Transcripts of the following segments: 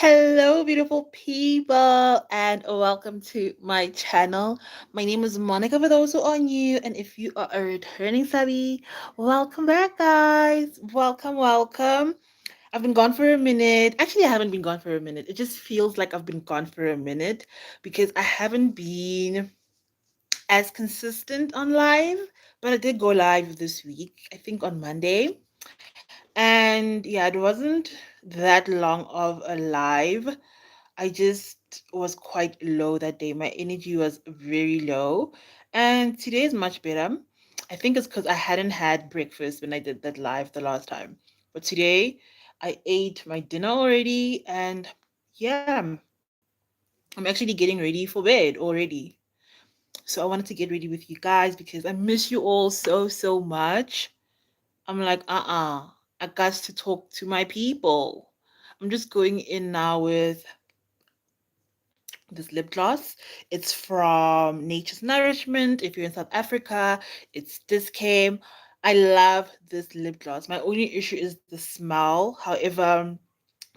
Hello, beautiful people, and welcome to my channel. My name is Monica for those who are new, and if you are a returning subby, welcome back, guys. Welcome, welcome. I've been gone for a minute. Actually, I haven't been gone for a minute. It just feels like I've been gone for a minute because I haven't been as consistent on live, but I did go live this week, I think on Monday. And yeah, it wasn't that long of a live. I just was quite low that day. My energy was very low. And today is much better. I think it's because I hadn't had breakfast when I did that live the last time. But today I ate my dinner already and yeah, I'm actually getting ready for bed already. So I wanted to get ready with you guys because I miss you all so, so much. I'm like, I got to talk to my people. I'm just going in now with this lip gloss. It's from Nature's Nourishment. If you're in South Africa, it's this came. I love this lip gloss. My only issue is the smell. However,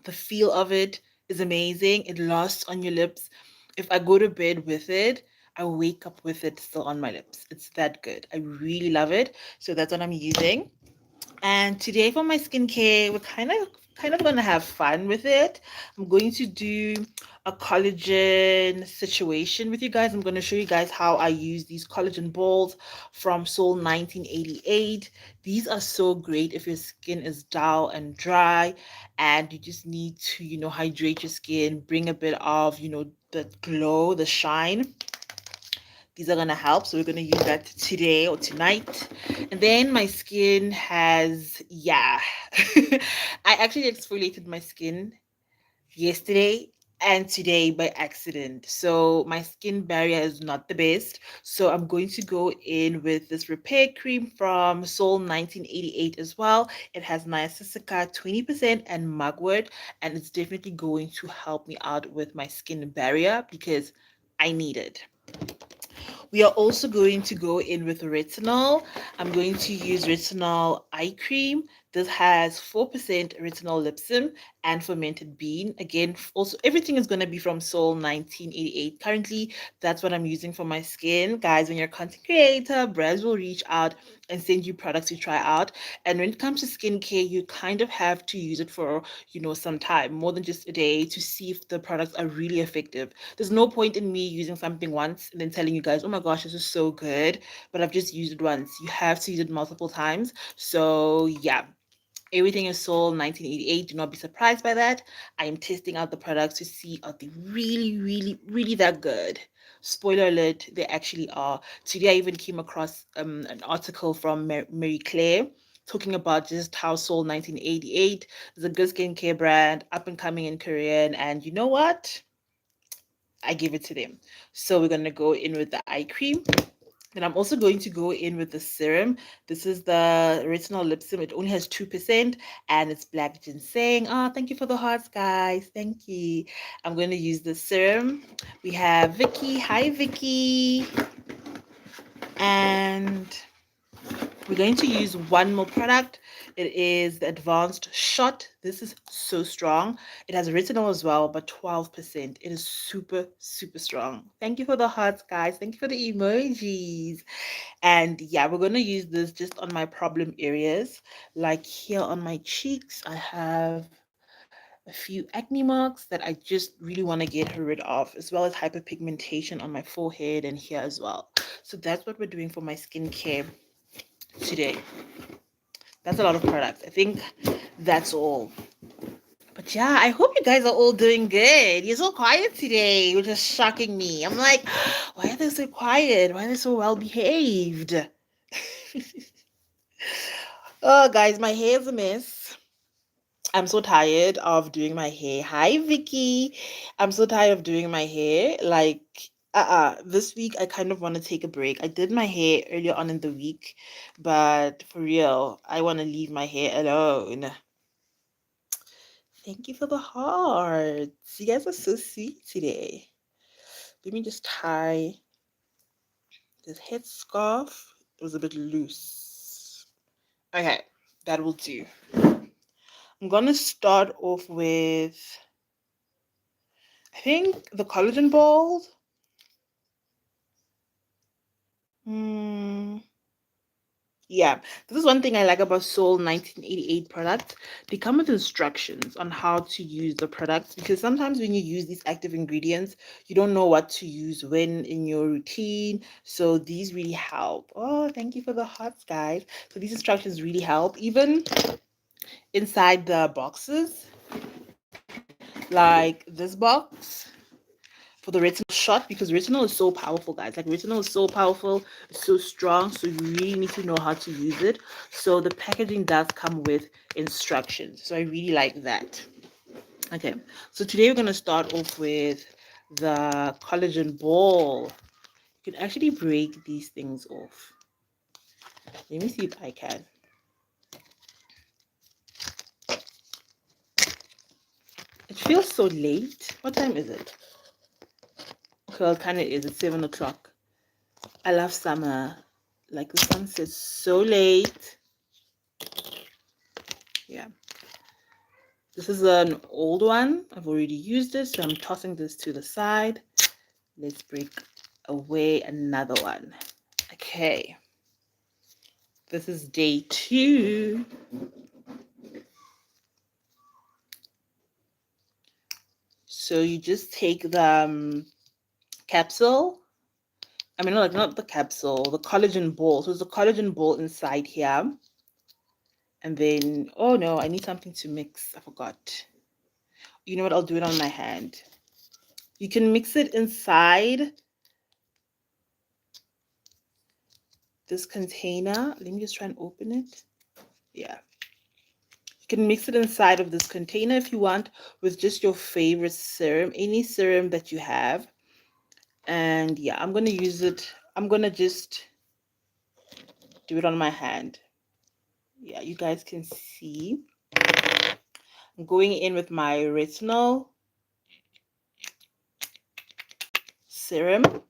the feel of it is amazing. It lasts on your lips. If I go to bed with it, I wake up with it still on my lips. It's that good. I really love it. So that's what I'm using. And today for my skincare, we're kind of gonna have fun with it. I'm going to do a collagen situation with you guys. I'm gonna show you guys how I use these collagen balls from Soul 1988. These are so great if your skin is dull and dry and you just need to, hydrate your skin, bring a bit of, the glow, the shine. These are gonna help. So we're gonna use that today or tonight. And then my skin has, yeah. I actually exfoliated my skin yesterday and today by accident. So my skin barrier is not the best. So I'm going to go in with this repair cream from Soul 1988 as well. It has niacinamide 20% and mugwort, and it's definitely going to help me out with my skin barrier because I need it. We are also going to go in with retinol. I'm going to use retinol eye cream. This has 4% retinol lipsym and fermented bean. Again, also everything is going to be from Soul 1988. Currently, that's what I'm using for my skin. Guys, when you're a content creator, brands will reach out and send you products to try out. And when it comes to skincare, you kind of have to use it for, some time, more than just a day to see if the products are really effective. There's no point in me using something once and then telling you guys, oh my gosh, this is so good, but I've just used it once. You have to use it multiple times. So, yeah. Everything is sold 1988. Do not be surprised by that. I am testing out the products to see are they really, really, really that good. Spoiler alert, they actually are. Today I even came across an article from Mary Claire talking about just how Soul 1988 is a good skincare brand, up and coming in Korean. And you know what? I give it to them. So we're going to go in with the eye cream. Then I'm also going to go in with the serum. This is the retinol lip serum. It only has 2% and it's black ginseng. Oh, thank you for the hearts, guys. Thank you. I'm going to use the serum. We have Vicky. Hi, Vicky. And we're going to use one more product. It is the Advanced Shot. This is so strong. It has retinol as well, but 12%. It is super, super strong. Thank you for the hearts, guys. Thank you for the emojis. And yeah, we're going to use this just on my problem areas. Like here on my cheeks, I have a few acne marks that I just really want to get rid of, as well as hyperpigmentation on my forehead and here as well. So that's what we're doing for my skincare today. That's a lot of products. I think that's all. But yeah, I hope you guys are all doing good. You're so quiet today, which is shocking me. I'm like, why are they so quiet? Why are they so well behaved? Oh, guys, my hair's a mess. I'm so tired of doing my hair. Hi, Vicky. I'm so tired of doing my hair. Like, this week I kind of want to take a break. I did my hair earlier on in the week, but for real, I want to leave my hair alone. Thank you for the hearts. You guys are so sweet today. Let me just tie this headscarf. It was a bit loose. Okay, that will do. I'm gonna start off with I think the collagen balls. Hmm. Yeah, this is one thing I like about Soul 1988 products. They come with instructions on how to use the products because sometimes when you use these active ingredients, you don't know what to use when in your routine. So these really help. Oh, thank you for the hearts, guys. So these instructions really help. Even inside the boxes, like this box for the retinol shot, because retinol is so powerful, guys. Like retinol is so powerful, it's so strong, so you really need to know how to use it. So the packaging does come with instructions, so I really like that. Okay, so today we're going to start off with the collagen ball. You can actually break these things off. Let me see if I can. It feels so late. What time is it? Okay, well, it kind of is. It's 7 o'clock. I love summer. Like the sun sets so late. Yeah. This is an old one. I've already used this, so I'm tossing this to the side. Let's break away another one. Okay. This is day 2. So you just take the capsule. I mean, not the capsule, the collagen ball. So there's a collagen ball inside here. And then, oh no, I need something to mix. I forgot. You know what? I'll do it on my hand. You can mix it inside this container. Let me just try and open it. Yeah. You can mix it inside of this container if you want with just your favorite serum, any serum that you have. And yeah, I'm going to use it. I'm going to just do it on my hand. Yeah, you guys can see. I'm going in with my retinol serum. Okay.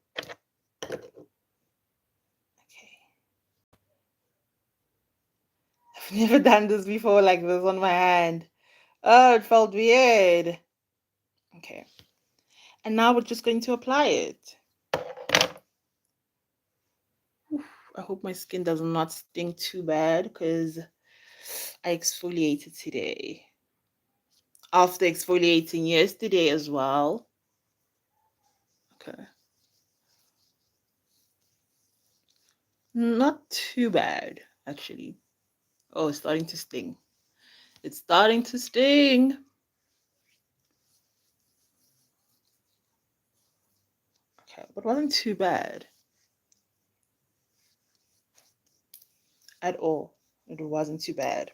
I've never done this before like this on my hand. Oh, it felt weird. Okay. And now we're just going to apply it. I hope my skin does not sting too bad because I exfoliated today. After exfoliating yesterday as well. Okay. Not too bad, actually. Oh, it's starting to sting. It's starting to sting. Okay, but it wasn't too bad at all. It wasn't too bad.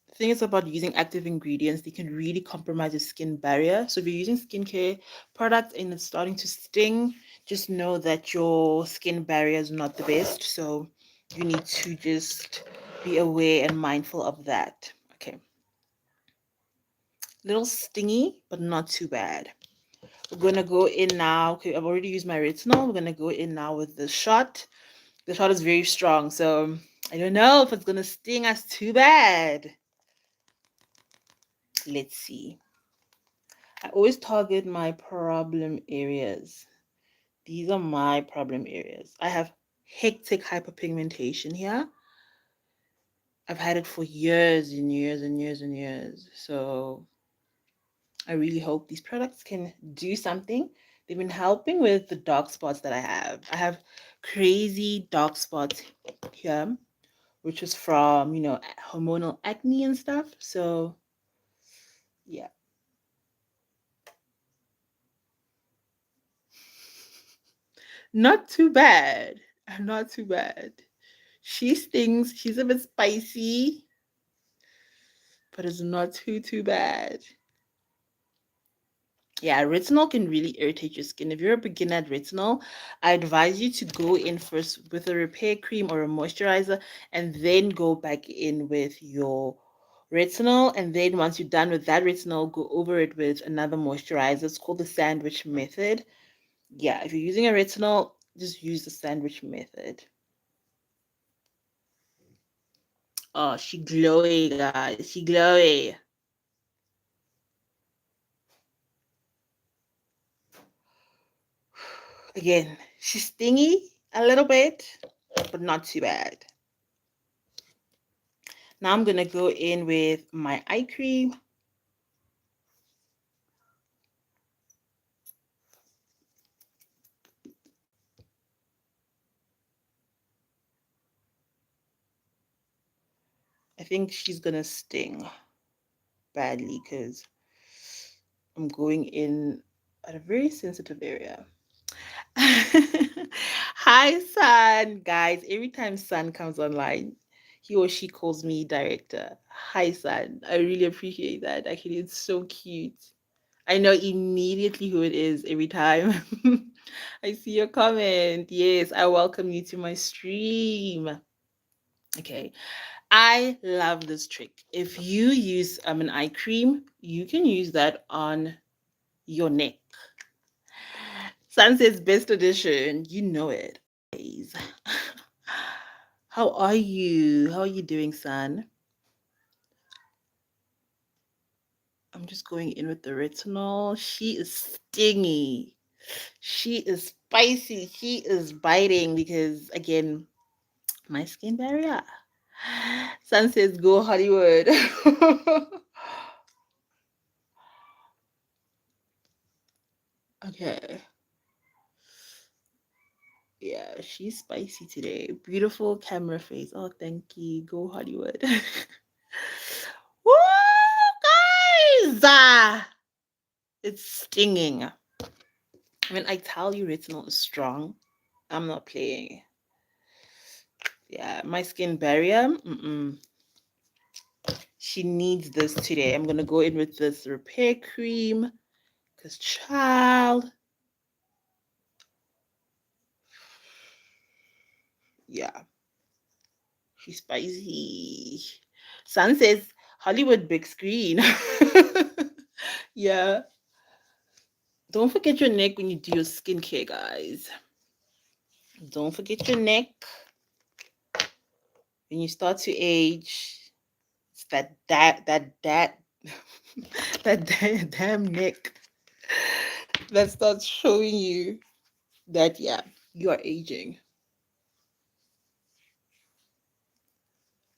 The thing is about using active ingredients, they can really compromise your skin barrier. So if you're using skincare products and it's starting to sting, just know that your skin barrier is not the best. So you need to just be aware and mindful of that. Okay. Little stingy, but not too bad. We're gonna go in now. Okay, I've already used my retinol. We're gonna go in now with the shot. The shot is very strong, so I don't know if it's gonna sting us too bad. Let's see. I always target my problem areas. These are my problem areas. I have hectic hyperpigmentation here. I've had it for years and years and years and years. So I really hope these products can do something. They've been helping with the dark spots that I have. I have crazy dark spots here, which is from, hormonal acne and stuff. So, yeah. Not too bad. Not too bad. She stings. She's a bit spicy, but it's not too bad. Yeah, retinol can really irritate your skin. If you're a beginner at retinol, I advise you to go in first with a repair cream or a moisturizer and then go back in with your retinol. And then once you're done with that retinol, go over it with another moisturizer. It's called the sandwich method. Yeah, if you're using a retinol, just use the sandwich method. Oh, she glowy, guys. She glowy. Again, she's stingy a little bit, but not too bad. Now I'm gonna go in with my eye cream. I think she's gonna sting badly because I'm going in at a very sensitive area. Hi, Sun. Guys, every time Sun comes online, he or she calls me director. Hi, Sun. I really appreciate that. Actually, it's so cute. I know immediately who it is every time. I see your comment. Yes, I welcome you to my stream. Okay. I love this trick. If you use an eye cream, you can use that on your neck. Sunset's best edition. You know it. Guys. How are you? How are you doing, son? I'm just going in with the retinol. She is stingy. She is spicy. She is biting because, again, my skin barrier. Sun says, go Hollywood. Okay. Yeah, she's spicy today. Beautiful camera face. Oh, thank you. Go Hollywood. Woo, guys! It's stinging. When I tell you retinol is strong, I'm not playing. Yeah, my skin barrier. She needs this today. I'm gonna go in with this repair cream. Cause child, yeah, she's spicy. Sun says Hollywood big screen. Yeah. Don't forget your neck when you do your skincare, guys. Don't forget your neck when you start to age. It's that that damn neck that starts showing you that yeah, you are aging.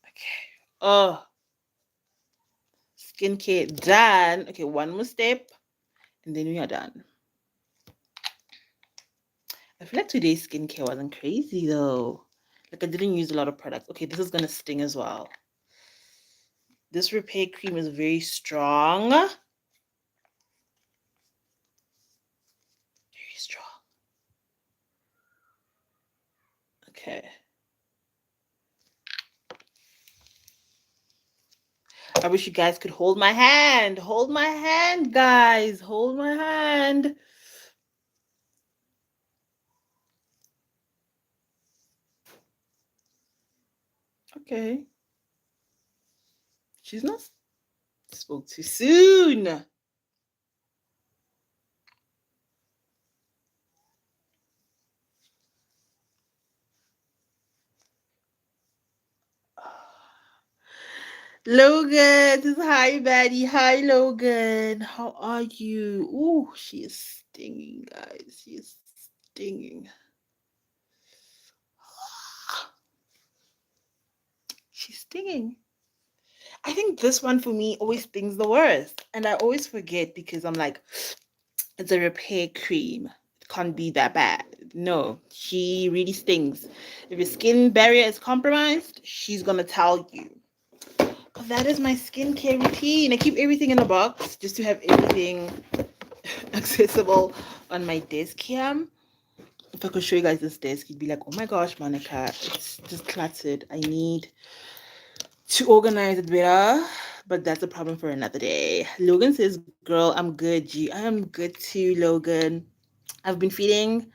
Okay. Oh, skincare done. Okay, one more step, and then we are done. I feel like today's skincare wasn't crazy though. Like I didn't use a lot of products. Okay, this is gonna sting as well. This repair cream is very strong. Very strong. Okay. I wish you guys could hold my hand. Hold my hand, guys. Hold my hand. Okay. She's not spoke too soon. Logan, hi, Maddie. Hi, Logan. How are you? Ooh, she is stinging, guys. She is stinging. She's stinging. I think this one for me always stings the worst. And I always forget because I'm like, it's a repair cream. It can't be that bad. No, she really stings. If your skin barrier is compromised, she's gonna tell you. But that is my skincare routine. I keep everything in a box just to have everything accessible on my desk here. If I could show you guys this desk, you'd be like, oh my gosh, Monica, it's just cluttered. I need to organize it better, but that's a problem for another day. Logan says, girl, I'm good, G. I am good too, Logan. I've been feeling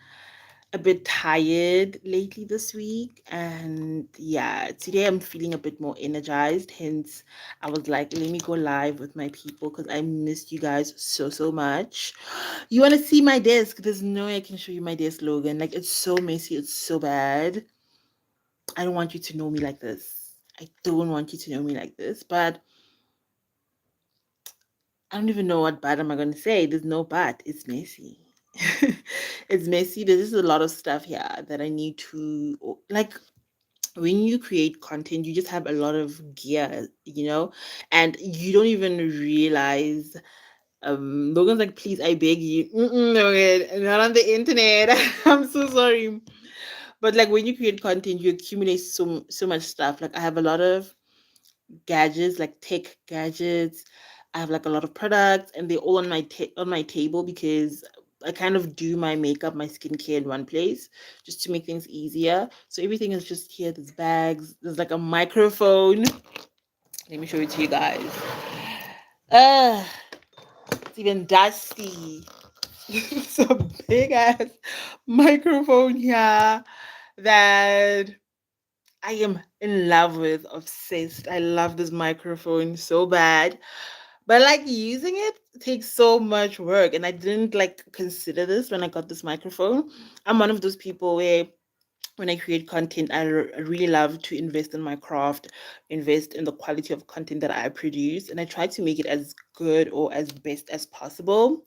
a bit tired lately this week, and yeah, today I'm feeling a bit more energized. Hence, I was like, let me go live with my people because I missed you guys so much. You want to see my desk? There's no way I can show you my desk, Logan. Like, it's so messy, it's so bad. I don't want you to know me like this. I don't want you to know me like this, but I don't even know what bad am I going to say. There's no but. It's messy. It's messy. There's just a lot of stuff here that I need to like. When you create content, you just have a lot of gear, and you don't even realize. Logan's like, please, I beg you. Logan, not on the internet. I'm so sorry. But like when you create content, you accumulate so much stuff. Like I have a lot of gadgets, like tech gadgets. I have like a lot of products, and they're all on on my table because I kind of do my makeup, my skincare in one place, just to make things easier. So everything is just here. There's bags. There's like a microphone. Let me show it to you guys. Uh, it's even dusty. It's a big ass microphone here that I am in love with, obsessed. I love this microphone so bad. But like using it takes so much work. And I didn't like consider this when I got this microphone. I'm one of those people where when I create content, I really love to invest in my craft, invest in the quality of content that I produce, and I try to make it as good or as best as possible.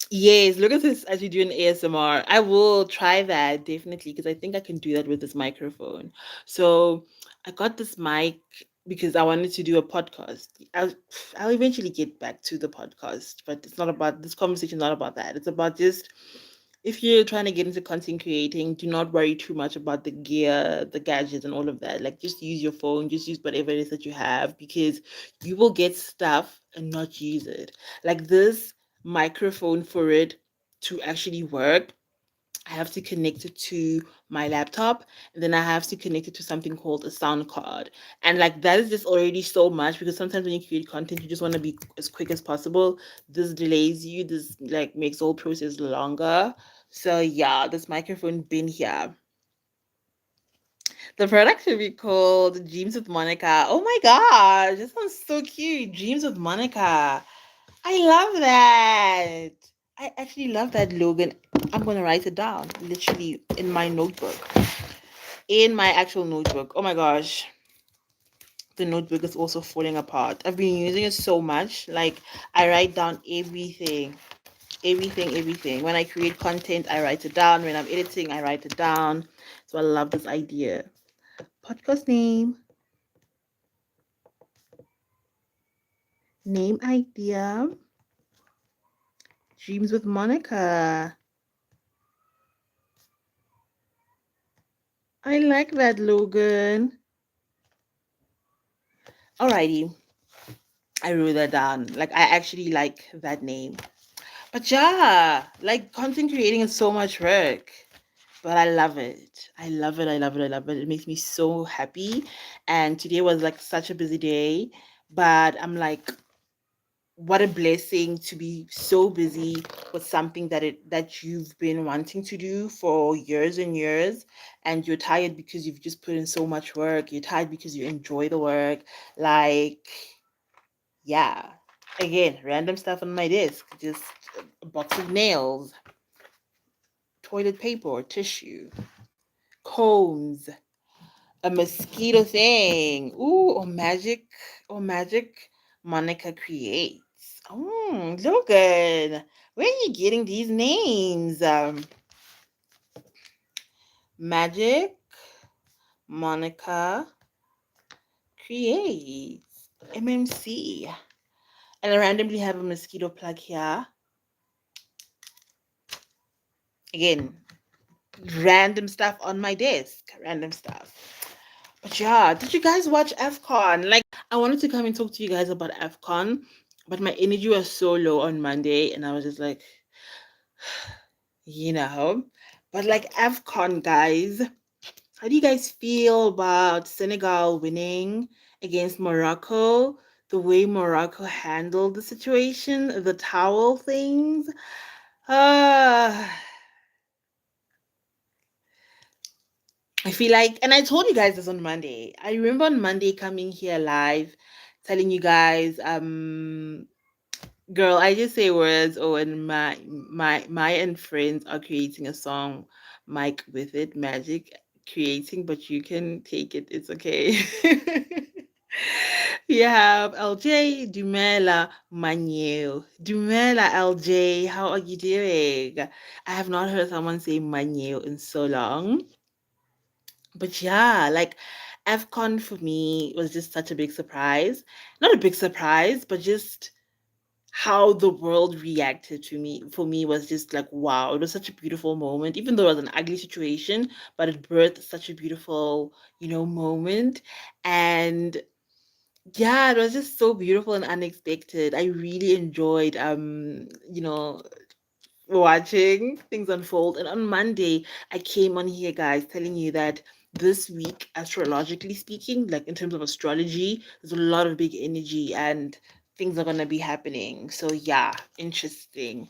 Yes, look at this as you do an ASMR. I will try that definitely because I think I can do that with this microphone. So I got this mic because I wanted to do a podcast. I'll eventually get back to the podcast, but it's not about this conversation, not about that. It's about just if you're trying to get into content creating, do not worry too much about the gear, the gadgets, and all of that. Like, just use your phone, just use whatever it is that you have because you will get stuff and not use it. Like, this microphone for it to actually work, I have to connect it to my laptop and then I have to connect it to something called a sound card. And like that is just already so much because sometimes when you create content, you just want to be as quick as possible. This delays you, this like makes the whole process longer. So yeah, this microphone been here. The product should be called Dreams with Monica. Oh my gosh, this one's so cute. Dreams with Monica. I love that. I actually love that, Logan. I'm gonna write it down, literally in my notebook, in my actual notebook. Oh my gosh, the notebook is also falling apart. I've been using it so much. Like I write down everything, everything. When I create content, I write it down. When I'm editing, I write it down. So I love this idea. Podcast name idea. Dreams with Monica. I like that, Logan. Alrighty. I wrote that down. Like I actually like that name. But yeah, like content creating is so much work. But I love it. I love it. I love it. I love it. It makes me so happy. And today was like such a busy day. But I'm like, what a blessing to be so busy with something that you've been wanting to do for years and years, and you're tired because you've just put in so much work. You're tired because you enjoy the work. Like, yeah. Again, random stuff on my desk. Just a box of nails, toilet paper or tissue, combs, a mosquito thing. Ooh, or magic Monica creates. Oh, Logan. Where are you getting these names? Magic Monica creates. MMC. And I randomly have a mosquito plug here. Again, random stuff on my desk. Random stuff. But yeah, did you guys watch AFCON? Like, I wanted to come and talk to you guys about AFCON, but my energy was so low on Monday, and I was just like, you know. But like AFCON, guys, how do you guys feel about Senegal winning against Morocco? The way Morocco handled the situation, the towel things. Uh, I feel like, and I told you guys this on Monday. I remember on Monday coming here live, telling you guys, girl, I just say words. Oh, and my and friends are creating a song, Mike with it, magic creating, but you can take it. It's okay. we have LJ Dumela Manyo. Dumela LJ, how are you doing? I have not heard someone say Manyo in so long. But yeah, like AFCON for me was just such a big surprise. Not a big surprise, but just how the world reacted to me for me was just like wow, it was such a beautiful moment, even though it was an ugly situation, but it birthed such a beautiful, moment. And yeah, it was just so beautiful and unexpected. I really enjoyed watching things unfold. And on Monday, I came on here, guys, telling you that this week, astrologically speaking, like in terms of astrology, there's a lot of big energy and things are going to be happening. So, yeah, interesting.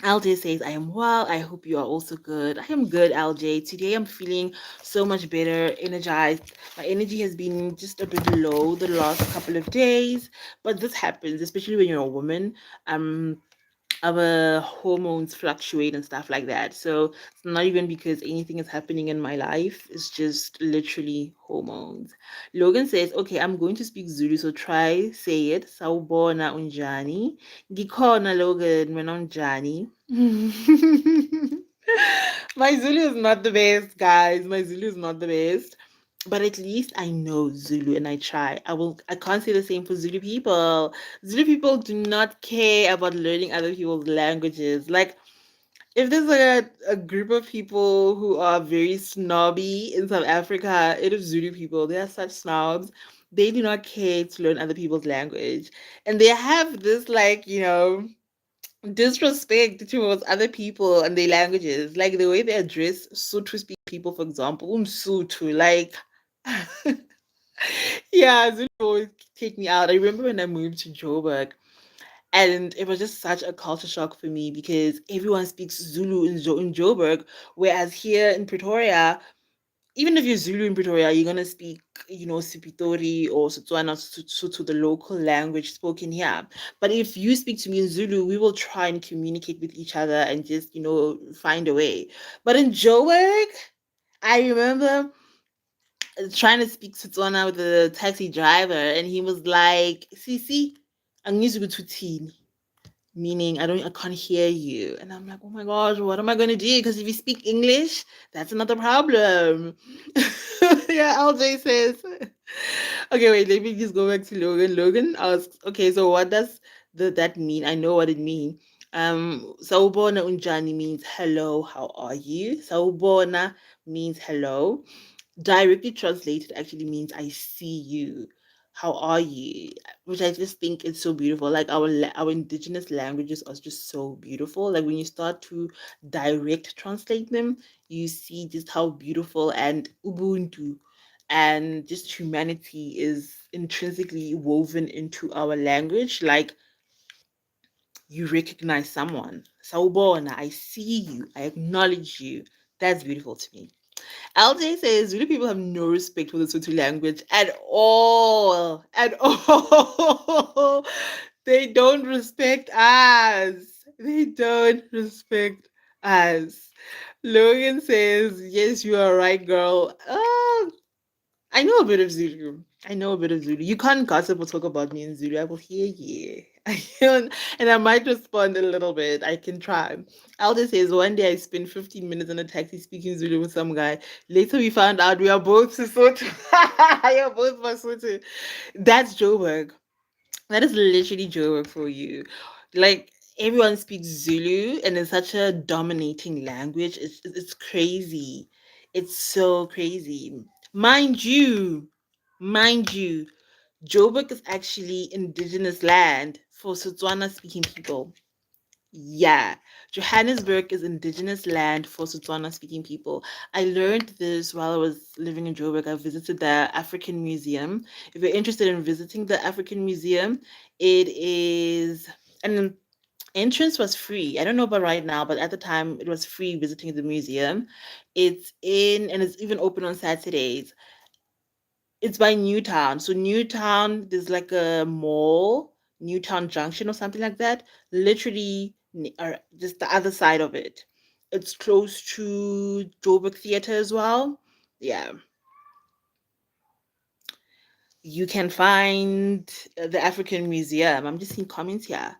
LJ says, I am well. I hope you are also good. I am good, LJ. Today I'm feeling so much better, energized. My energy has been just a bit low the last couple of days, but this happens, especially when you're a woman. Um, our hormones fluctuate and stuff like that. So it's not even because anything is happening in my life. It's just literally hormones. Logan says, okay, I'm going to speak Zulu, so try say it. Sawubona unjani. Gikhona Logan, wena unjani. My Zulu is not the best, guys. My Zulu is not the best. But at least I know Zulu and I try. I can't say the same for Zulu people. Zulu people do not care about learning other people's languages. Like if there's a group of people who are very snobby in South Africa, it is Zulu people. They are such snobs. They do not care to learn other people's language. And they have this like, disrespect towards other people and their languages. Like the way they address Sotho speaking people, for example, Sotho, like yeah, Zulu always take me out. I remember when I moved to Joburg, and it was just such a culture shock for me because everyone speaks Zulu in Joburg, whereas here in Pretoria, even if you're Zulu in Pretoria, you're gonna speak, Sipitori or Setswana to the local language spoken here. But if you speak to me in Zulu, we will try and communicate with each other and just, find a way. But in Joburg, I remember trying to speak Setswana with the taxi driver, and he was like, "Sisi, angizwi ukuthi uthini," meaning I can't hear you. And I'm like, oh my gosh, what am I gonna do? Because if you speak English, that's another problem. Yeah, LJ says. Okay, wait, let me just go back to Logan. Logan asks, okay, so what does that mean? I know what it means. Sawubona unjani means hello, how are you? Sawubona means hello. Directly translated actually means I see you. How are you? Which I just think is so beautiful. Like our indigenous languages are just so beautiful. Like when you start to direct translate them, you see just how beautiful and Ubuntu and just humanity is intrinsically woven into our language. Like you recognize someone. Sawubona, I see you. I acknowledge you. That's beautiful to me. LJ says really people have no respect for the Sotho language at all. At all. They don't respect us. They don't respect us. Logan says, yes, you are right, girl. I know a bit of Zulu. I know a bit of Zulu. You can't gossip or talk about me in Zulu. I will hear you. And I might respond a little bit. I can try. Alda says, one day I spent 15 minutes in a taxi speaking Zulu with some guy. Later we found out we are both Sesotho. We are both Basotho. That's Joburg. That is literally Joburg for you. Like, everyone speaks Zulu and it's such a dominating language. It's crazy. It's so crazy. Mind you, Joburg is actually indigenous land for Setswana speaking people. Yeah, Johannesburg is indigenous land for Setswana speaking people. I learned this while I was living in Joburg. I visited the African Museum. If you're interested in visiting the African Museum, it is an entrance was free. I don't know about right now, but at the time it was free visiting the museum. It's in and it's even open on Saturdays. It's by Newtown. So Newtown, there's like a mall, Newtown Junction or something like that. Literally, or just the other side of it. It's close to Joburg Theatre as well. Yeah. You can find the African Museum. I'm just seeing comments here.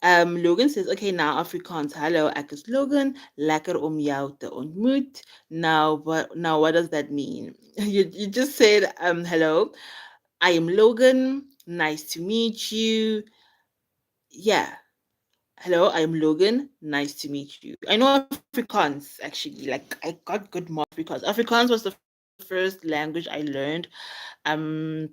Logan says, okay, now Afrikaans. Hallo, ek is Logan. Lekker om jou te ontmoet. Now what does that mean? You just said, hello, I am Logan. Nice to meet you. Yeah. Hello, I am Logan. Nice to meet you. I know Afrikaans actually. Like I got good marks because Afrikaans was the first language I learned. Um,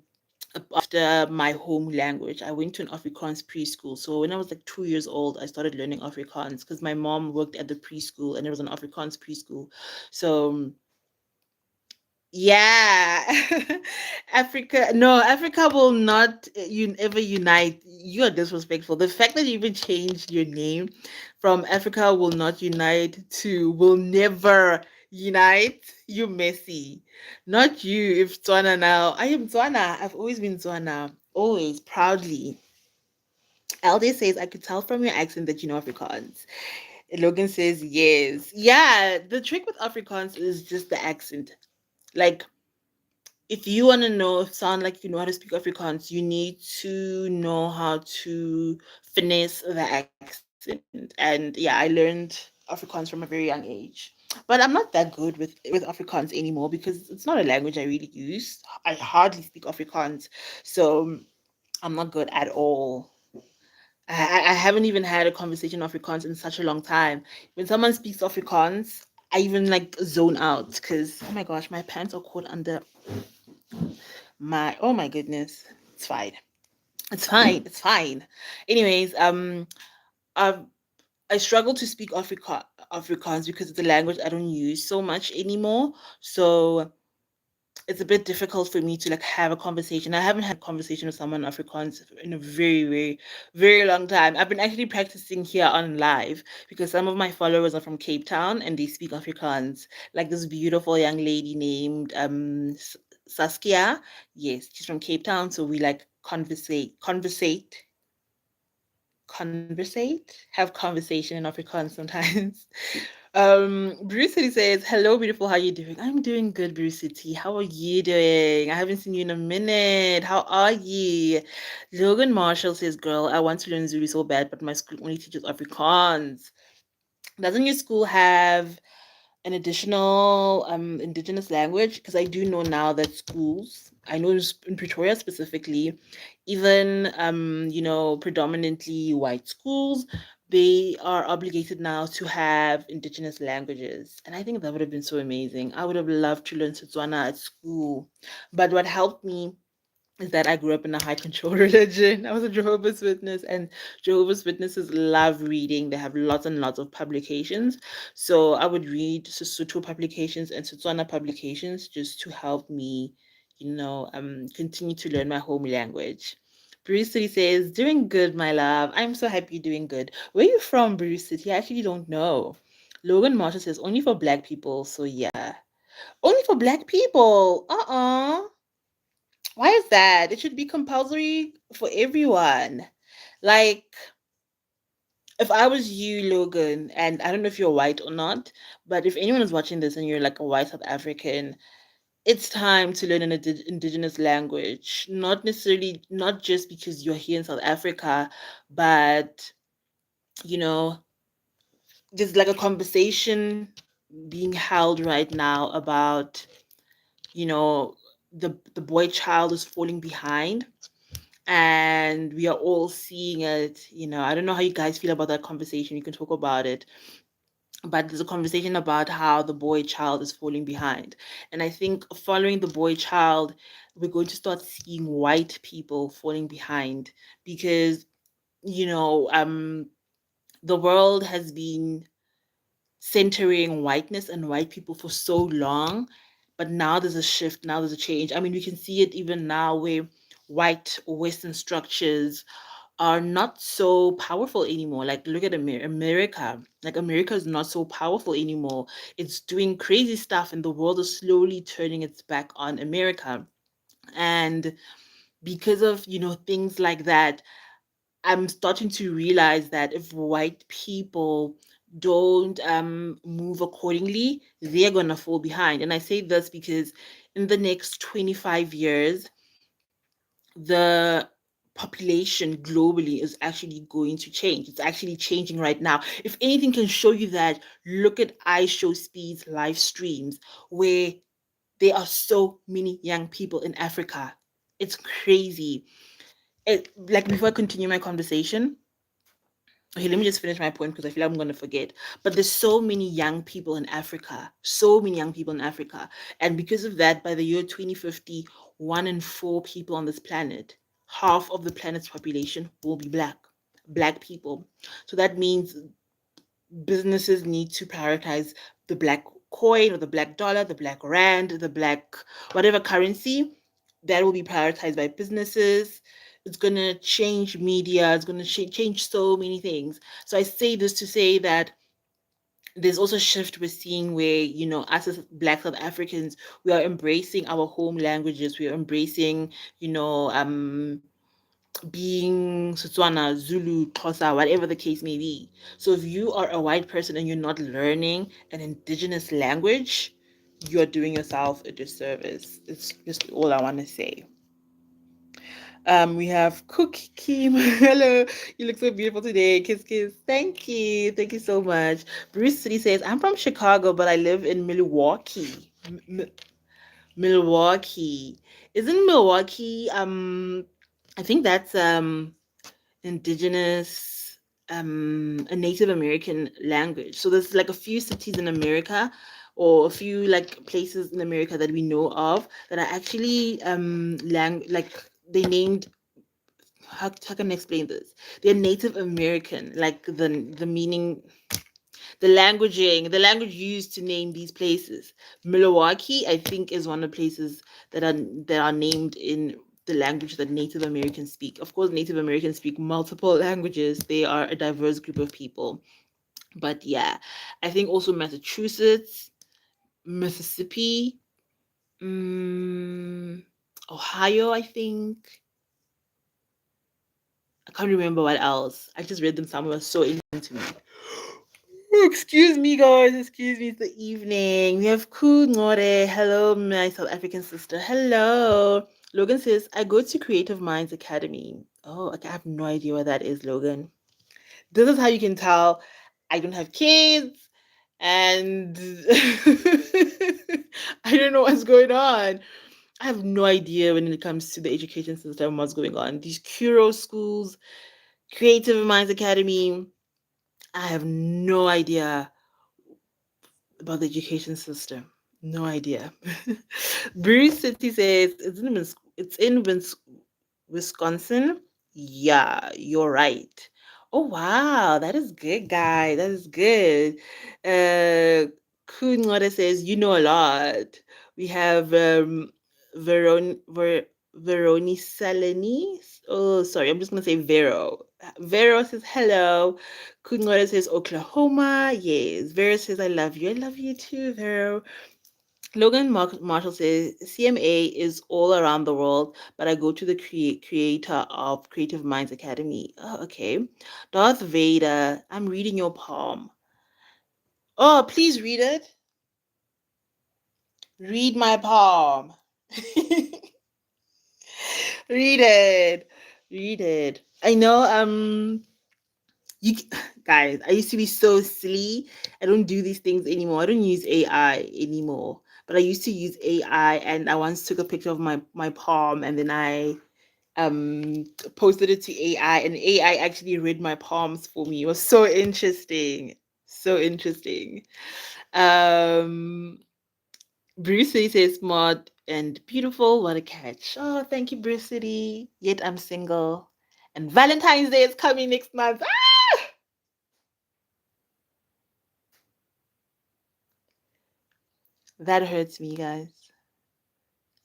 after my home language. I went to an Afrikaans preschool. So when I was like 2 years old, I started learning Afrikaans because my mom worked at the preschool and there was an Afrikaans preschool. So yeah, Africa will not ever unite. You are disrespectful. The fact that you even changed your name from Africa will not unite to will never unite. You messy. Not you. If Tswana now, I am Tswana. I've always been Tswana. Always proudly. LD says, I could tell from your accent that you know Afrikaans. Logan says, yes. Yeah, the trick with Afrikaans is just the accent. Like if you want to know if sound like you know how to speak Afrikaans, you need to know how to finesse the accent. And yeah, I learned Afrikaans from a very young age. But I'm not that good with Afrikaans anymore because it's not a language I really use. I hardly speak Afrikaans, so I'm not good at all. I haven't even had a conversation Afrikaans in such a long time. When someone speaks Afrikaans, I even like zone out because oh my gosh, my pants are caught under my oh my goodness. It's fine. It's fine. It's fine. Anyways, I I struggle to speak Afrikaans because it's a language I don't use so much anymore. So it's a bit difficult for me to like have a conversation. I haven't had a conversation with someone Afrikaans in a very, very, very long time. I've been actually practicing here on live because some of my followers are from Cape Town and they speak Afrikaans. Like this beautiful young lady named Saskia. Yes, she's from Cape Town, so we like have conversation in Afrikaans sometimes. Bruce City says, hello, beautiful. How you doing? I'm doing good, Bruce City. How are you doing? I haven't seen you in a minute. How are you? Logan Marshall says, girl, I want to learn Zulu so bad, but my school only teaches Afrikaans. Doesn't your school have an additional indigenous language? Because I do know now that schools, I know in Pretoria specifically, even predominantly white schools, they are obligated now to have indigenous languages. And I think that would have been so amazing. I would have loved to learn Setswana at school. But what helped me is that I grew up in a high control religion. I was a Jehovah's Witness, and Jehovah's Witnesses love reading. They have lots and lots of publications. So I would read Sesotho publications and Setswana publications just to help me, continue to learn my home language. Bruce City says, doing good, my love. I'm so happy you're doing good. Where are you from, Bruce City? I actually don't know. Logan Marshall says, only for black people. So yeah. Only for black people. Why is that? It should be compulsory for everyone. Like, if I was you, Logan, and I don't know if you're white or not, but if anyone is watching this and you're like a white South African, it's time to learn an indigenous language. Not just because you're here in South Africa, but, you know, there's like a conversation being held right now about, you know, the boy child is falling behind and we are all seeing it. I don't know how you guys feel about that conversation. You can talk about it, but there's a conversation about how the boy child is falling behind, and I think following the boy child, we're going to start seeing white people falling behind because you know um the world has been centering whiteness and white people for so long, but now there's a shift, now there's a change. I mean, we can see it even now where white or western structures are not so powerful anymore. Like, look at America. Like, America is not so powerful anymore. It's doing crazy stuff, and the world is slowly turning its back on America. And because of, things like that, I'm starting to realize that if white people don't move accordingly, they're going to fall behind. And I say this because in the next 25 years, the population globally is actually going to change. It's actually changing right now. If anything can show you that, look at iShowSpeed's live streams where there are so many young people in Africa. It's crazy. Like before I continue my conversation, okay, let me just finish my point because I feel like I'm going to forget. But there's so many young people in Africa, so many young people in Africa. And because of that, by the year 2050, 1 in 4 people on this planet, half of the planet's population will be black people. So that means businesses need to prioritize the black coin or the black dollar, the black rand, the black whatever currency that will be prioritized by businesses. It's going to change media, it's going to change so many things. So I say this to say that there's also a shift we're seeing where, us as Black South Africans, we are embracing our home languages, we are embracing, being Setswana, Zulu, Xhosa, whatever the case may be. So if you are a white person and you're not learning an indigenous language, you're doing yourself a disservice. It's just all I want to say. We have Cook Kim. Hello, you look so beautiful today. Kiss, kiss. Thank you. Thank you so much. Bruce City says, I'm from Chicago, but I live in Milwaukee. Milwaukee. Isn't Milwaukee, I think that's indigenous, a Native American language. So there's like a few cities in America or a few like places in America that we know of that are actually like they named, how can I explain this? They're Native American, like the meaning, the language used to name these places. Milwaukee, I think, is one of the places that are named in the language that Native Americans speak. Of course, Native Americans speak multiple languages. They are a diverse group of people. But yeah, I think also Massachusetts, Mississippi, mm, Ohio, I think. I can't remember what else. I just read them somewhere. So interesting to me. Excuse me, guys. Excuse me. It's the evening. We have Kunore. Hello, my South African sister. Hello. Logan says, I go to Creative Minds Academy. Oh, okay. I have no idea what that is, Logan. This is how you can tell I don't have kids and I don't know what's going on. I have no idea when it comes to the education system, what's going on. These Curo schools, Creative Minds Academy, I have no idea about the education system. No idea. Bruce City says it's in Wisconsin. Yeah, you're right. Oh wow, that is good, guy. That is good. Kunwada says you know a lot. We have Veroni Salini. Oh, sorry, I'm just gonna say Vero. Vero says hello. Kunwada says Oklahoma. Yes. Vero says I love you. I love you too, Vero. Logan Marshall says CMA is all around the world, but I go to the creator of Creative Minds Academy. Oh, okay. Darth Vader, I'm reading your palm. Oh, please read it. Read my palm. Read it. Read it. I know. You guys, I used to be so silly. I don't do these things anymore. I don't use AI anymore. But I used to use AI, and I once took a picture of my palm, and then I posted it to AI, and AI actually read my palms for me. It was so interesting. So interesting. Um Bruce City says smart and beautiful. What a catch. Oh, thank you, Bruce City. Yet I'm single. And Valentine's Day is coming next month. That hurts me, guys.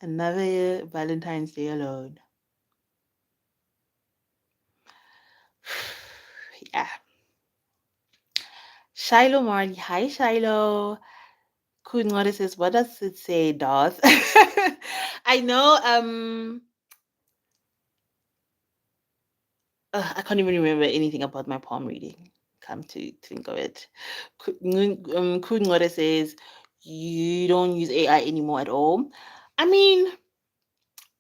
Another year, Valentine's Day alone. Yeah. Shiloh Marley. Hi, Shiloh. Kunwari says, what does it say, Doth? I know, I can't even remember anything about my palm reading. Come to think of it. Kunwari says, you don't use AI anymore at all. I mean,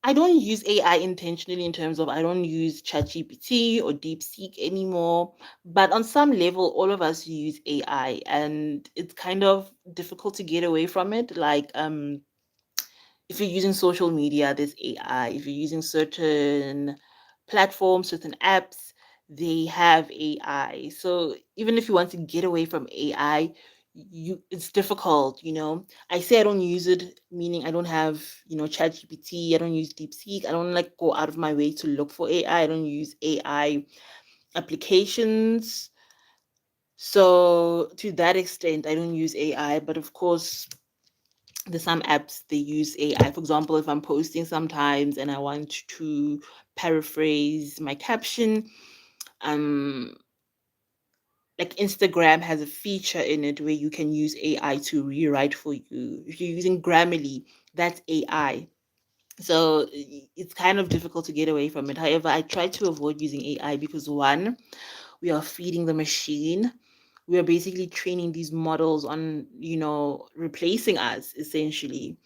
I don't use AI intentionally in terms of I don't use ChatGPT or DeepSeek anymore. But on some level, all of us use AI, and it's kind of difficult to get away from it. Like, if you're using social media, there's AI. If you're using certain platforms, certain apps, they have AI. So even if you want to get away from AI, it's difficult, you know. I say I don't use it, meaning I don't have, ChatGPT, I don't use DeepSeek, I don't like go out of my way to look for AI. I don't use AI applications. So to that extent, I don't use AI, but of course there's some apps they use AI. For example, if I'm posting sometimes and I want to paraphrase my caption, um, like Instagram has a feature in it where you can use AI to rewrite for you. If you're using Grammarly, that's AI. So it's kind of difficult to get away from it. However, I try to avoid using AI because one, we are feeding the machine. We are basically training these models on, replacing us essentially.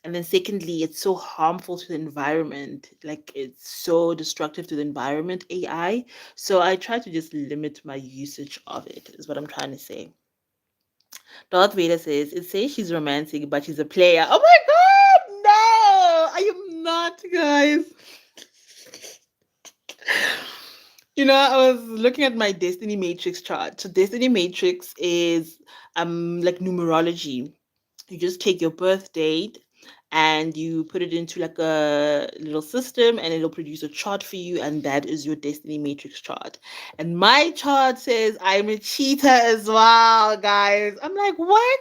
And then secondly, it's so harmful to the environment. Like it's so destructive to the environment, AI. So I try to just limit my usage of it, is what I'm trying to say. Darth Vader says, it says she's romantic, but she's a player. Oh my god, no! I am not, guys. I was looking at my Destiny Matrix chart. So Destiny Matrix is like numerology. You just take your birth date and you put it into like a little system and it'll produce a chart for you, and that is your Destiny Matrix chart. And my chart says I'm a cheater as well, guys. I'm like, what?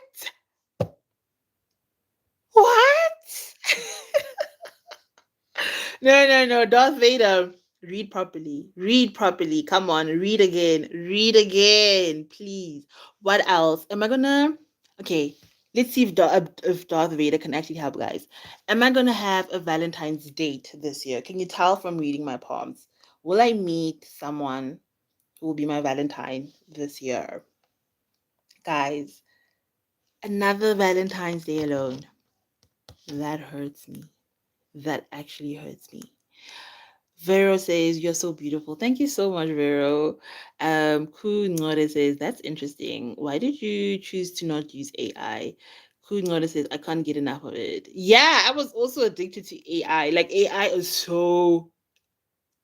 No, no, no. Darth Vader, read properly. Read properly. Come on, read again. Read again, please. What else? Am I gonna? Okay, let's see if Darth Vader can actually help, guys. Am I gonna have a Valentine's date this year? Can you tell from reading my palms? Will I meet someone who will be my Valentine this year? Guys, another Valentine's Day alone. That hurts me. That actually hurts me. Vero says, you're so beautiful. Thank you so much, Vero. Ku Ngore says, that's interesting. Why did you choose to not use AI? Ku Ngore says, I can't get enough of it. Yeah, I was also addicted to AI. Like, AI is so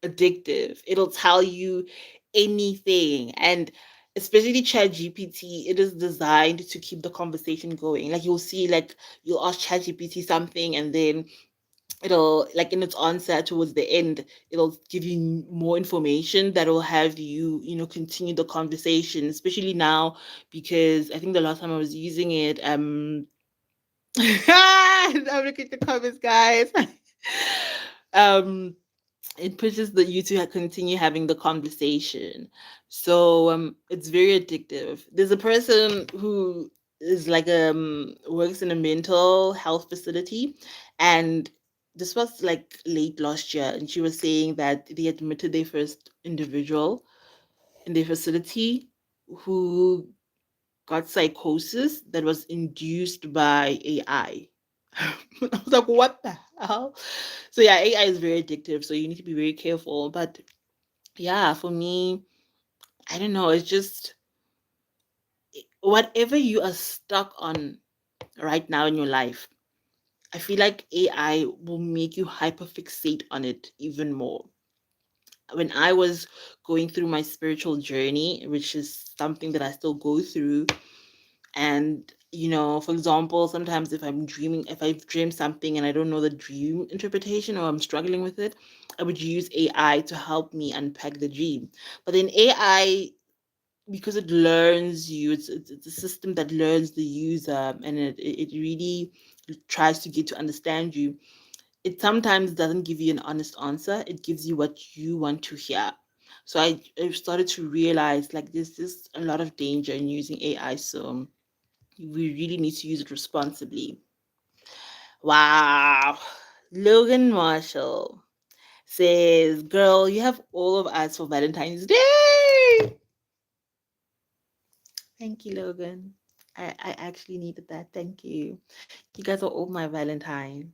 addictive. It'll tell you anything. And especially ChatGPT, it is designed to keep the conversation going. Like, you'll see, like, you'll ask ChatGPT something, and then it'll, like, in its answer towards the end, it'll give you more information that will have you, continue the conversation, especially now, because I think the last time I was using it, I'm looking at the comments, guys. um it pushes you to continue having the conversation. So it's very addictive. There's a person who is like works in a mental health facility, and this was like late last year, and she was saying that they admitted their first individual in their facility who got psychosis that was induced by AI. I was like, what the hell? So yeah, AI is very addictive, so you need to be very careful. But yeah, for me, I don't know, it's just whatever you are stuck on right now in your life, I feel like AI will make you hyperfixate on it even more. When I was going through my spiritual journey, which is something that I still go through, and for example, sometimes if I've dreamed something and I don't know the dream interpretation, or I'm struggling with it, I would use AI to help me unpack the dream. But then AI, because it learns you, it's a system that learns the user, and it really tries to get to understand you. It sometimes doesn't give you an honest answer, it gives you what you want to hear. So I've started to realize, like, there's just a lot of danger in using AI. So we really need to use it responsibly. Wow. Logan Marshall says, girl, you have all of us for Valentine's Day. Thank you, Logan. I actually needed that. Thank you. You guys are all my Valentine.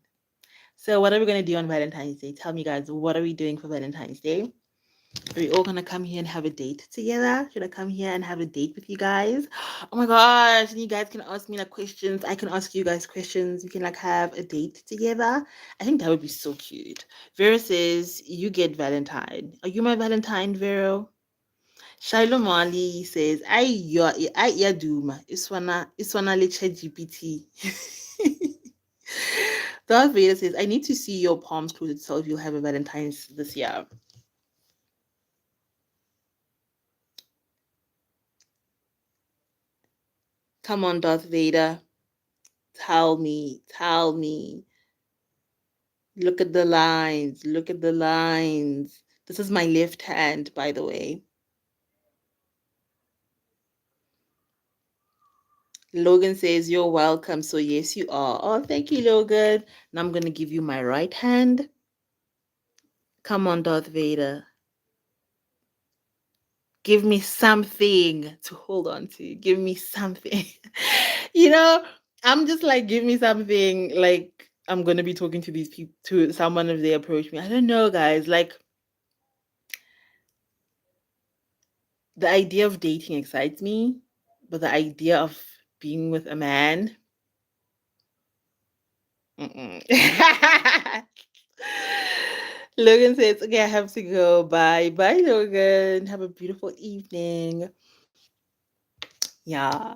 So, what are we going to do on Valentine's Day? Tell me, guys, what are we doing for Valentine's Day? Are we all gonna come here and have a date together? Should I come here and have a date with you guys? Oh my gosh, and you guys can ask me like questions. I can ask you guys questions. We can like have a date together. I think that would be so cute. Vera says, you get Valentine. Are you my Valentine, Vero? Shiloh Mali says, I yaduma. Iswana leche GPT. Darth Vader says, I need to see your palms close to tell if you'll have a Valentine's this year. Come on, Darth Vader. Tell me, tell me. Look at the lines, look at the lines. This is my left hand, by the way. Logan says, you're welcome. So, yes, you are. Oh, thank you, Logan. Now I'm going to give you my right hand. Come on, Darth Vader. Give me something to hold on to. Give me something. you know, I'm just like, give me something. Like, I'm going to be talking to these people, to someone if they approach me. I don't know, guys. Like, the idea of dating excites me, but the idea of being with a man, mm-mm. Logan says, okay, I have to go. Bye. Bye, Logan. Have a beautiful evening. Yeah.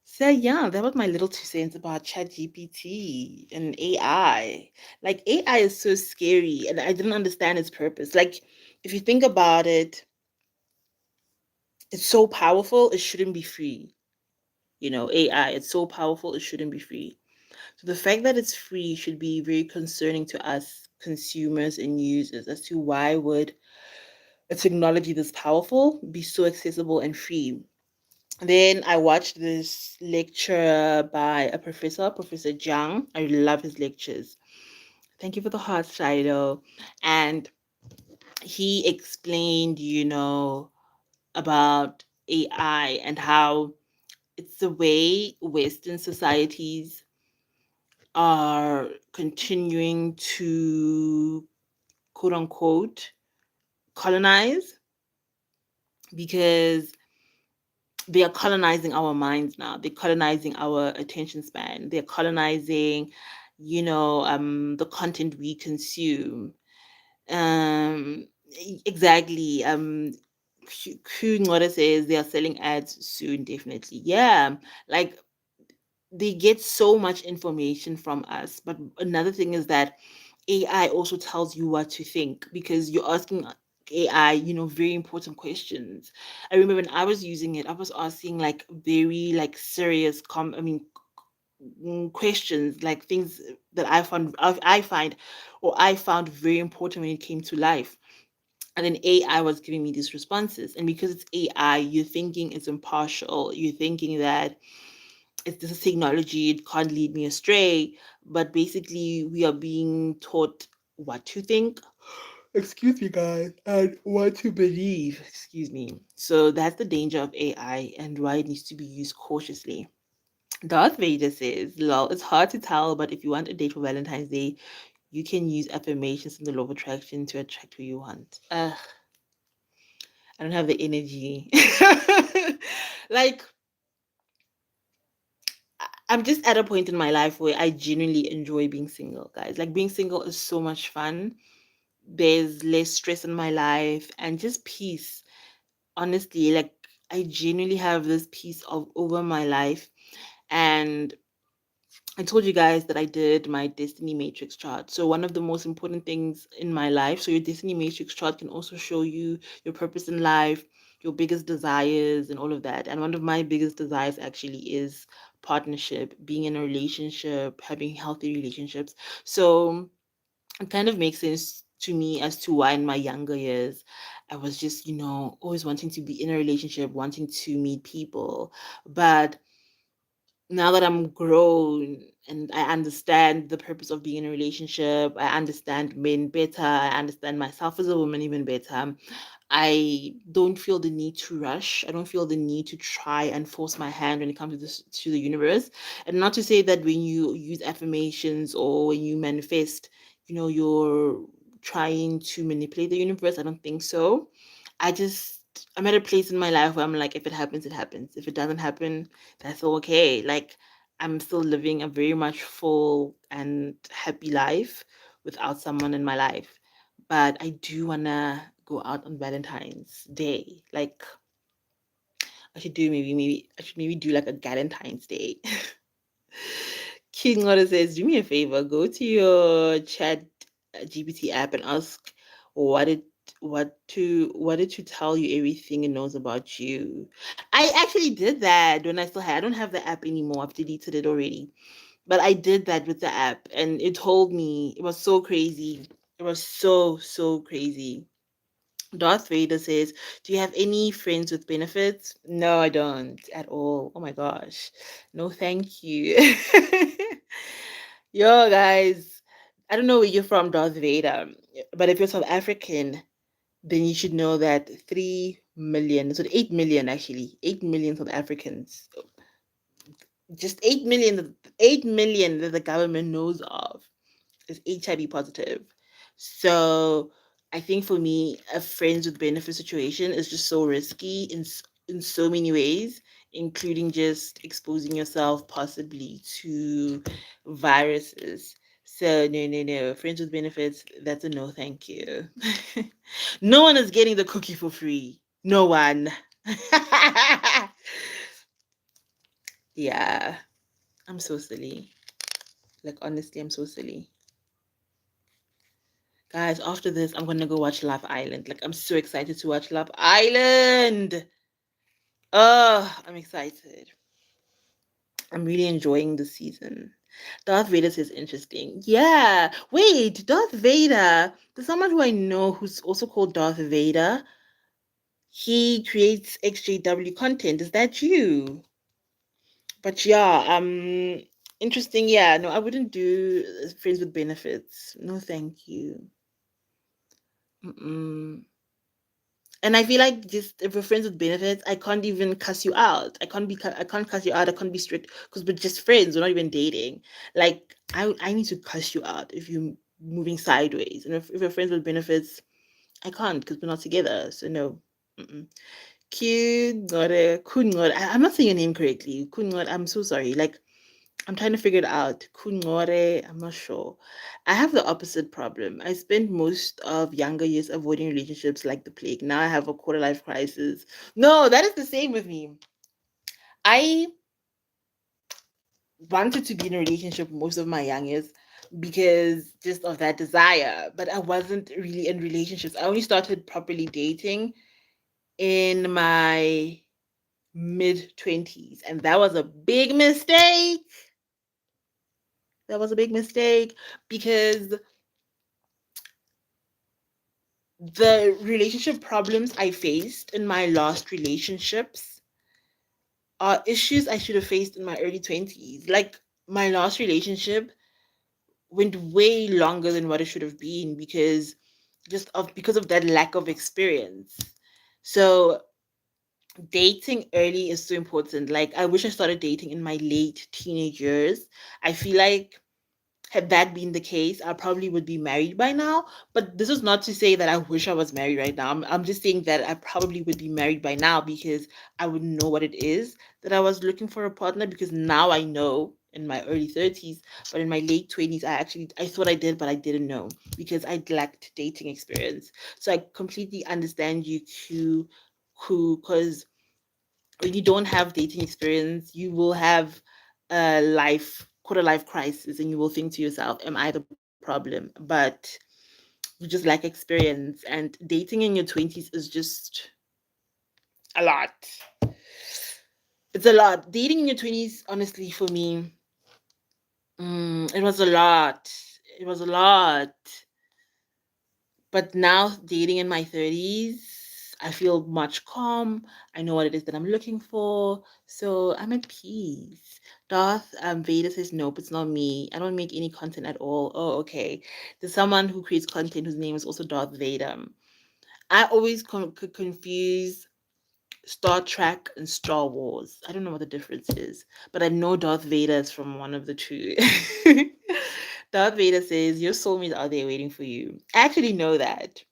So yeah, that was my little 2 cents about ChatGPT and AI. Like AI is so scary and I didn't understand its purpose. Like if you think about it, it's so powerful, it shouldn't be free. AI, it's so powerful, it shouldn't be free. So the fact that it's free should be very concerning to us consumers and users as to why would a technology this powerful be so accessible and free. Then I watched this lecture by a professor, Professor Jiang. I love his lectures. Thank you for the heart, Shido. And he explained, about AI and how it's the way Western societies are continuing to quote unquote colonize because they are colonizing our minds now. They're colonizing our attention span. They're colonizing, the content we consume. Exactly. What it says they are selling ads soon, definitely. Yeah. Like they get so much information from us. But another thing is that AI also tells you what to think because you're asking AI, very important questions. I remember when I was using it, I was asking like very like serious questions, like things that I find or I found very important when it came to life. And then AI was giving me these responses. And because it's AI, you're thinking it's impartial. You're thinking that it's this is technology, it can't lead me astray. But basically, we are being taught what to think. Excuse me, guys, and what to believe. Excuse me. So that's the danger of AI and why it needs to be used cautiously. Darth Vader says, lol, it's hard to tell, but if you want a date for Valentine's Day, you can use affirmations and the law of attraction to attract who you want. I don't have the energy. like, I'm just at a point in my life where I genuinely enjoy being single, guys. Like being single is so much fun. There's less stress in my life and just peace. Honestly, like I genuinely have this peace of over my life. And I told you guys that I did my destiny matrix chart. So one of the most important things in my life, so your destiny matrix chart can also show you your purpose in life, your biggest desires and all of that. And one of my biggest desires actually is partnership, being in a relationship, having healthy relationships. So it kind of makes sense to me as to why in my younger years I was just, always wanting to be in a relationship, wanting to meet people. But now that I'm grown and I understand the purpose of being in a relationship, I understand men better, I understand myself as a woman even better. I don't feel the need to rush. I don't feel the need to try and force my hand when it comes to this to the universe. And not to say that when you use affirmations or when you manifest, you're trying to manipulate the universe. I don't think so. I just I'm at a place in my life where I'm like, if it happens, it happens. If it doesn't happen, that's all okay. Like I'm still living a very much full and happy life without someone in my life. But I do wanna go out on Valentine's Day. Like I should maybe do like a Galentine's Day. King Otter says, do me a favor, go to your chat GPT app and ask what did what did you tell you everything it knows about you. I actually did that when I don't have the app anymore. I've deleted it already. But I did that with the app and it told me it was so crazy. It was so crazy. Darth Vader says, do you have any friends with benefits? No, I don't at all. Oh my gosh. No, thank you. Yo, guys, I don't know where you're from, Darth Vader, but if you're South African, then you should know that 3 million, so 8 million actually, 8 million South Africans, just 8 million that the government knows of is HIV positive. So I think for me, a friends with benefit situation is just so risky in so many ways, including just exposing yourself possibly to viruses. So no. Friends with benefits, that's a no, thank you. No one is getting the cookie for free. No one. Yeah, I'm so silly. Like honestly, I'm so silly. Guys, after this, I'm gonna go watch Love Island. Like, I'm so excited to watch Love Island. Oh, I'm excited. I'm really enjoying the season. Darth Vader is interesting. Yeah. Wait, Darth Vader. There's someone who I know who's also called Darth Vader. He creates XJW content. Is that you? But yeah, interesting. Yeah, no, I wouldn't do friends with benefits. No, thank you. Mm-mm. And I feel like just if we're friends with benefits, I can't even cuss you out. I can't cuss you out. I can't be strict because we're just friends. We're not even dating. Like I need to cuss you out if you're moving sideways. And if we're friends with benefits, I can't because we're not together. So no. Mm-mm. I'm not saying your name correctly. I'm so sorry. Like I'm trying to figure it out. Kunore, I'm not sure. I have the opposite problem. I spent most of younger years avoiding relationships like the plague. Now I have a quarter life crisis. No, that is the same with me. I wanted to be in a relationship most of my young years because just of that desire, but I wasn't really in relationships. I only started properly dating in my mid 20s, and that was a big mistake. That was a big mistake because the relationship problems I faced in my last relationships are issues I should have faced in my early 20s. Like my last relationship went way longer than what it should have been because of that lack of experience. So dating early is so important. Like I wish I started dating in my late teenage years. I feel like had that been the case, I probably would be married by now. But this is not to say that I wish I was married right now. I'm just saying that I probably would be married by now because I would know what it is that I was looking for a partner because now I know in my early 30s, but in my late 20s, I thought I did, but I didn't know because I lacked dating experience. So I completely understand you too, who because when you don't have dating experience, you will have a quarter life crisis, and you will think to yourself, "Am I the problem?" But you just lack experience, and dating in your 20s is just a lot. It's a lot. Dating in your 20s, honestly, for me, it was a lot. It was a lot. But now dating in my 30s, I feel much calm. I know what it is that I'm looking for. So I'm at peace. Darth Vader says, nope, it's not me. I don't make any content at all. Oh, okay. There's someone who creates content whose name is also Darth Vader. I always confuse Star Trek and Star Wars. I don't know what the difference is, but I know Darth Vader is from one of the two. Darth Vader says, your soulmates are there waiting for you. I actually know that.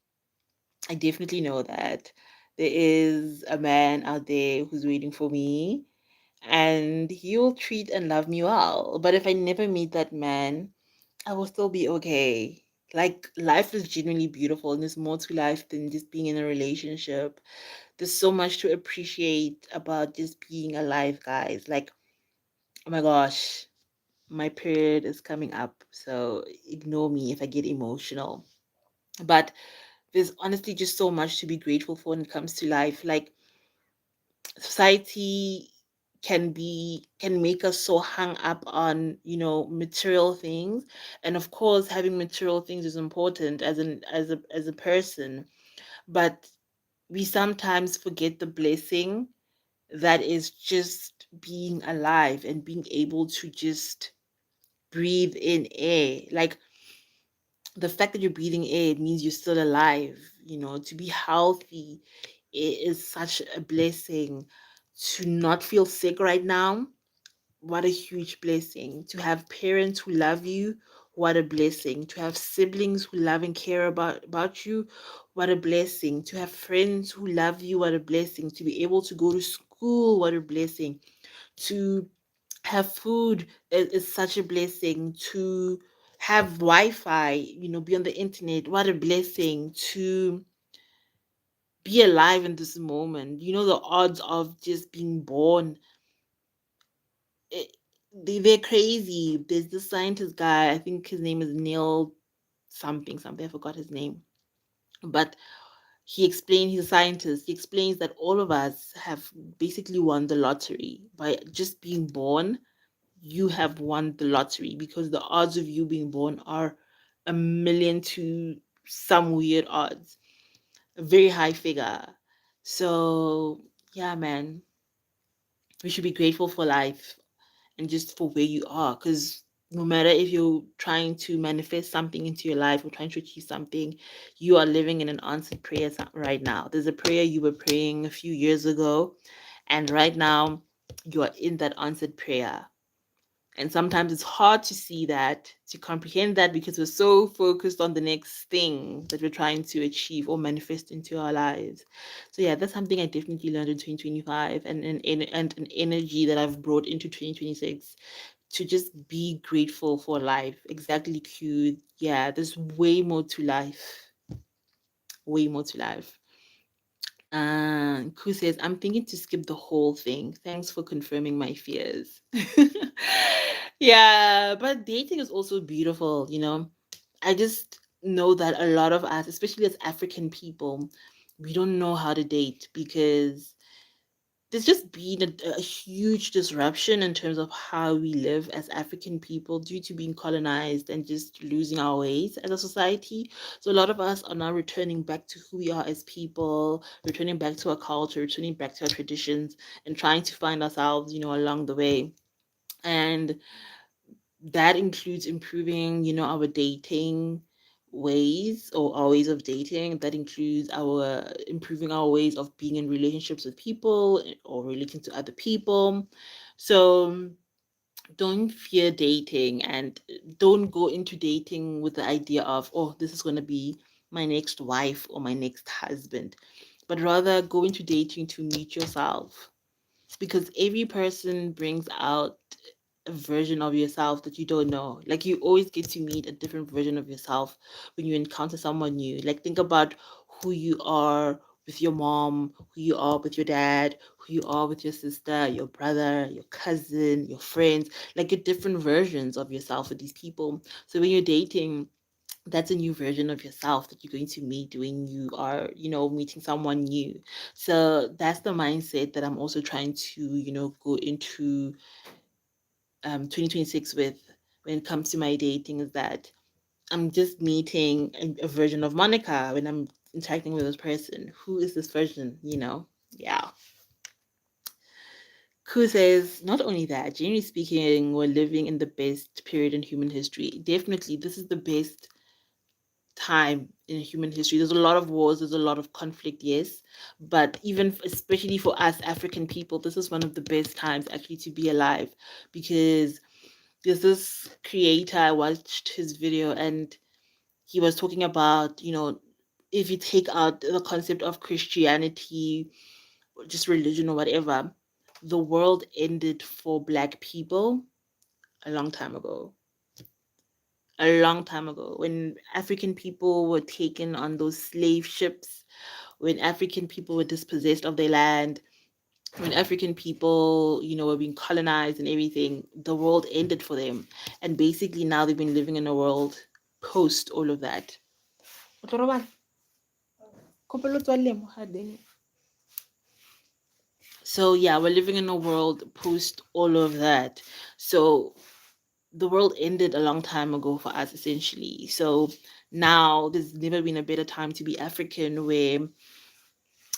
I definitely know that. There is a man out there who's waiting for me, and he'll treat and love me well. But if I never meet that man, I will still be okay. Like, life is genuinely beautiful, and there's more to life than just being in a relationship. There's so much to appreciate about just being alive, guys. Like, oh my gosh, my period is coming up, so ignore me if I get emotional. But there's honestly just so much to be grateful for when it comes to life. Like, society can make us so hung up on, material things. And of course, having material things is important as a person, but we sometimes forget the blessing that is just being alive and being able to just breathe in air. Like, the fact that you're breathing air, it means you're still alive. To be healthy, it is such a blessing. To not feel sick right now, what a huge blessing. To have parents who love you, what a blessing. To have siblings who love and care about you, what a blessing. To have friends who love you, what a blessing. To be able to go to school, what a blessing. To have food is such a blessing. To have Wi-Fi, be on the internet, what a blessing. To be alive in this moment, the odds of just being born, it, they're crazy. There's this scientist guy, I think his name is Neil something something, I forgot his name, but he's a scientist. He explains that all of us have basically won the lottery by just being born. You have won the lottery because the odds of you being born are a million to some weird odds, a very high figure. So yeah, man, we should be grateful for life and just for where you are, because no matter if you're trying to manifest something into your life or trying to achieve something, you are living in an answered prayer right now. There's a prayer you were praying a few years ago, and right now you are in that answered prayer. And sometimes it's hard to see that, to comprehend that, because we're so focused on the next thing that we're trying to achieve or manifest into our lives. So yeah, that's something I definitely learned in 2025, and an energy that I've brought into 2026, to just be grateful for life. Exactly, Q. Yeah, there's way more to life. Way more to life. Ku says, I'm thinking to skip the whole thing. Thanks for confirming my fears. Yeah, but dating is also beautiful. I just know that a lot of us, especially as African people, we don't know how to date because there's just been a huge disruption in terms of how we live as African people due to being colonized and just losing our ways as a society. So a lot of us are now returning back to who we are as people, returning back to our culture, returning back to our traditions, and trying to find ourselves, along the way. And that includes improving, our dating ways, or our ways of dating. That includes our improving our ways of being in relationships with people, or relating to other people. So don't fear dating, and don't go into dating with the idea of, oh, this is going to be my next wife or my next husband, but rather go into dating to meet yourself, because every person brings out a version of yourself that you don't know. Like, you always get to meet a different version of yourself when you encounter someone new. Like, think about who you are with your mom, who you are with your dad, who you are with your sister, your brother, your cousin, your friends. Like, you're different versions of yourself with these people. So when you're dating, that's a new version of yourself that you're going to meet when you are, meeting someone new. So that's the mindset that I'm also trying to, go into 2026 with, when it comes to my dating, is that I'm just meeting a version of Monica when I'm interacting with this person. Who is this version? Yeah. Ku says, not only that, generally speaking, we're living in the best period in human history. Definitely, this is the best time in human history. There's a lot of wars, there's a lot of conflict, yes, but even especially for us African people, this is one of the best times actually to be alive, because There's this creator, I watched his video, and he was talking about, if you take out the concept of Christianity, or just religion or whatever, the world ended for Black people a long time ago. A long time ago, when African people were taken on those slave ships, when African people were dispossessed of their land, when African people, were being colonized and everything, the world ended for them. And basically now they've been living in a world post all of that. So yeah, we're living in a world post all of that. So the world ended a long time ago for us, essentially. So now there's never been a better time to be African, where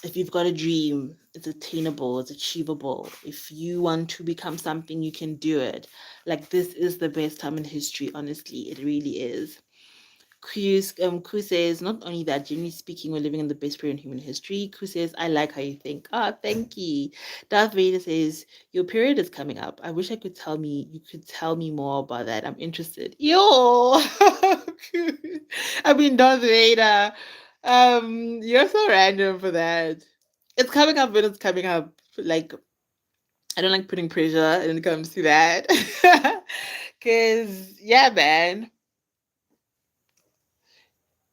if you've got a dream, it's attainable, it's achievable. If you want to become something, you can do it. Like, this is the best time in history, honestly. It really is. Ku says, not only that, generally speaking, we're living in the best period in human history. Ku says, I like how you think. Ah, thank you. Darth Vader says, your period is coming up. I wish you could tell me more about that. I'm interested. Yo! I mean, Darth Vader. You're so random for that. It's coming up when it's coming up. Like, I don't like putting pressure when it comes to that. Cause yeah, man.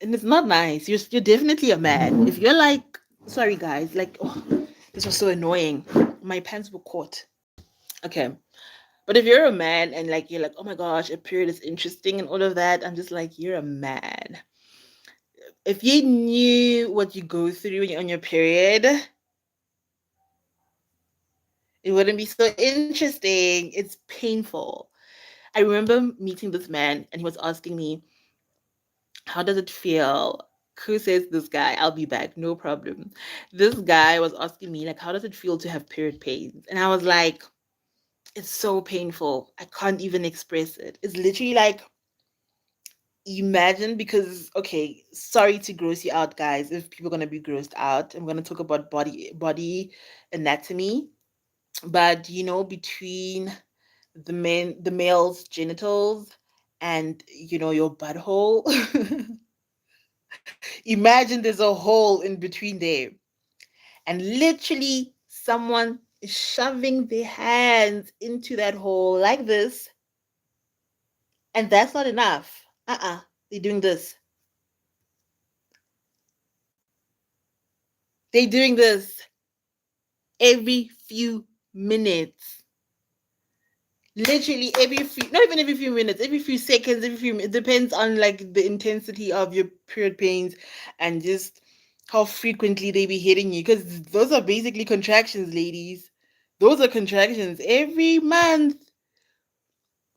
And it's not nice. You're definitely a man. If you're like, sorry guys, like, oh, this was so annoying. My pants were caught. Okay. But if you're a man and like you're like, oh my gosh, a period is interesting and all of that, I'm just like, you're a man. If you knew what you go through when you're on your period, it wouldn't be so interesting. It's painful. I remember meeting this man and he was asking me, how does it feel? Who says this guy? I'll be back, no problem. This guy was asking me, like, how does it feel to have period pains? And I was like, it's so painful. I can't even express it. It's literally like, imagine, because okay, sorry to gross you out, guys. If people are gonna be grossed out, I'm gonna talk about body anatomy. But between the male's genitals and your butthole, imagine there's a hole in between there, and literally someone is shoving their hands into that hole like this, and that's not enough. They're doing this. They're doing this every few minutes. Literally every few, not even every few minutes, every few seconds, it depends on like the intensity of your period pains and just how frequently they be hitting you, because those are basically contractions, ladies. Those are contractions every month.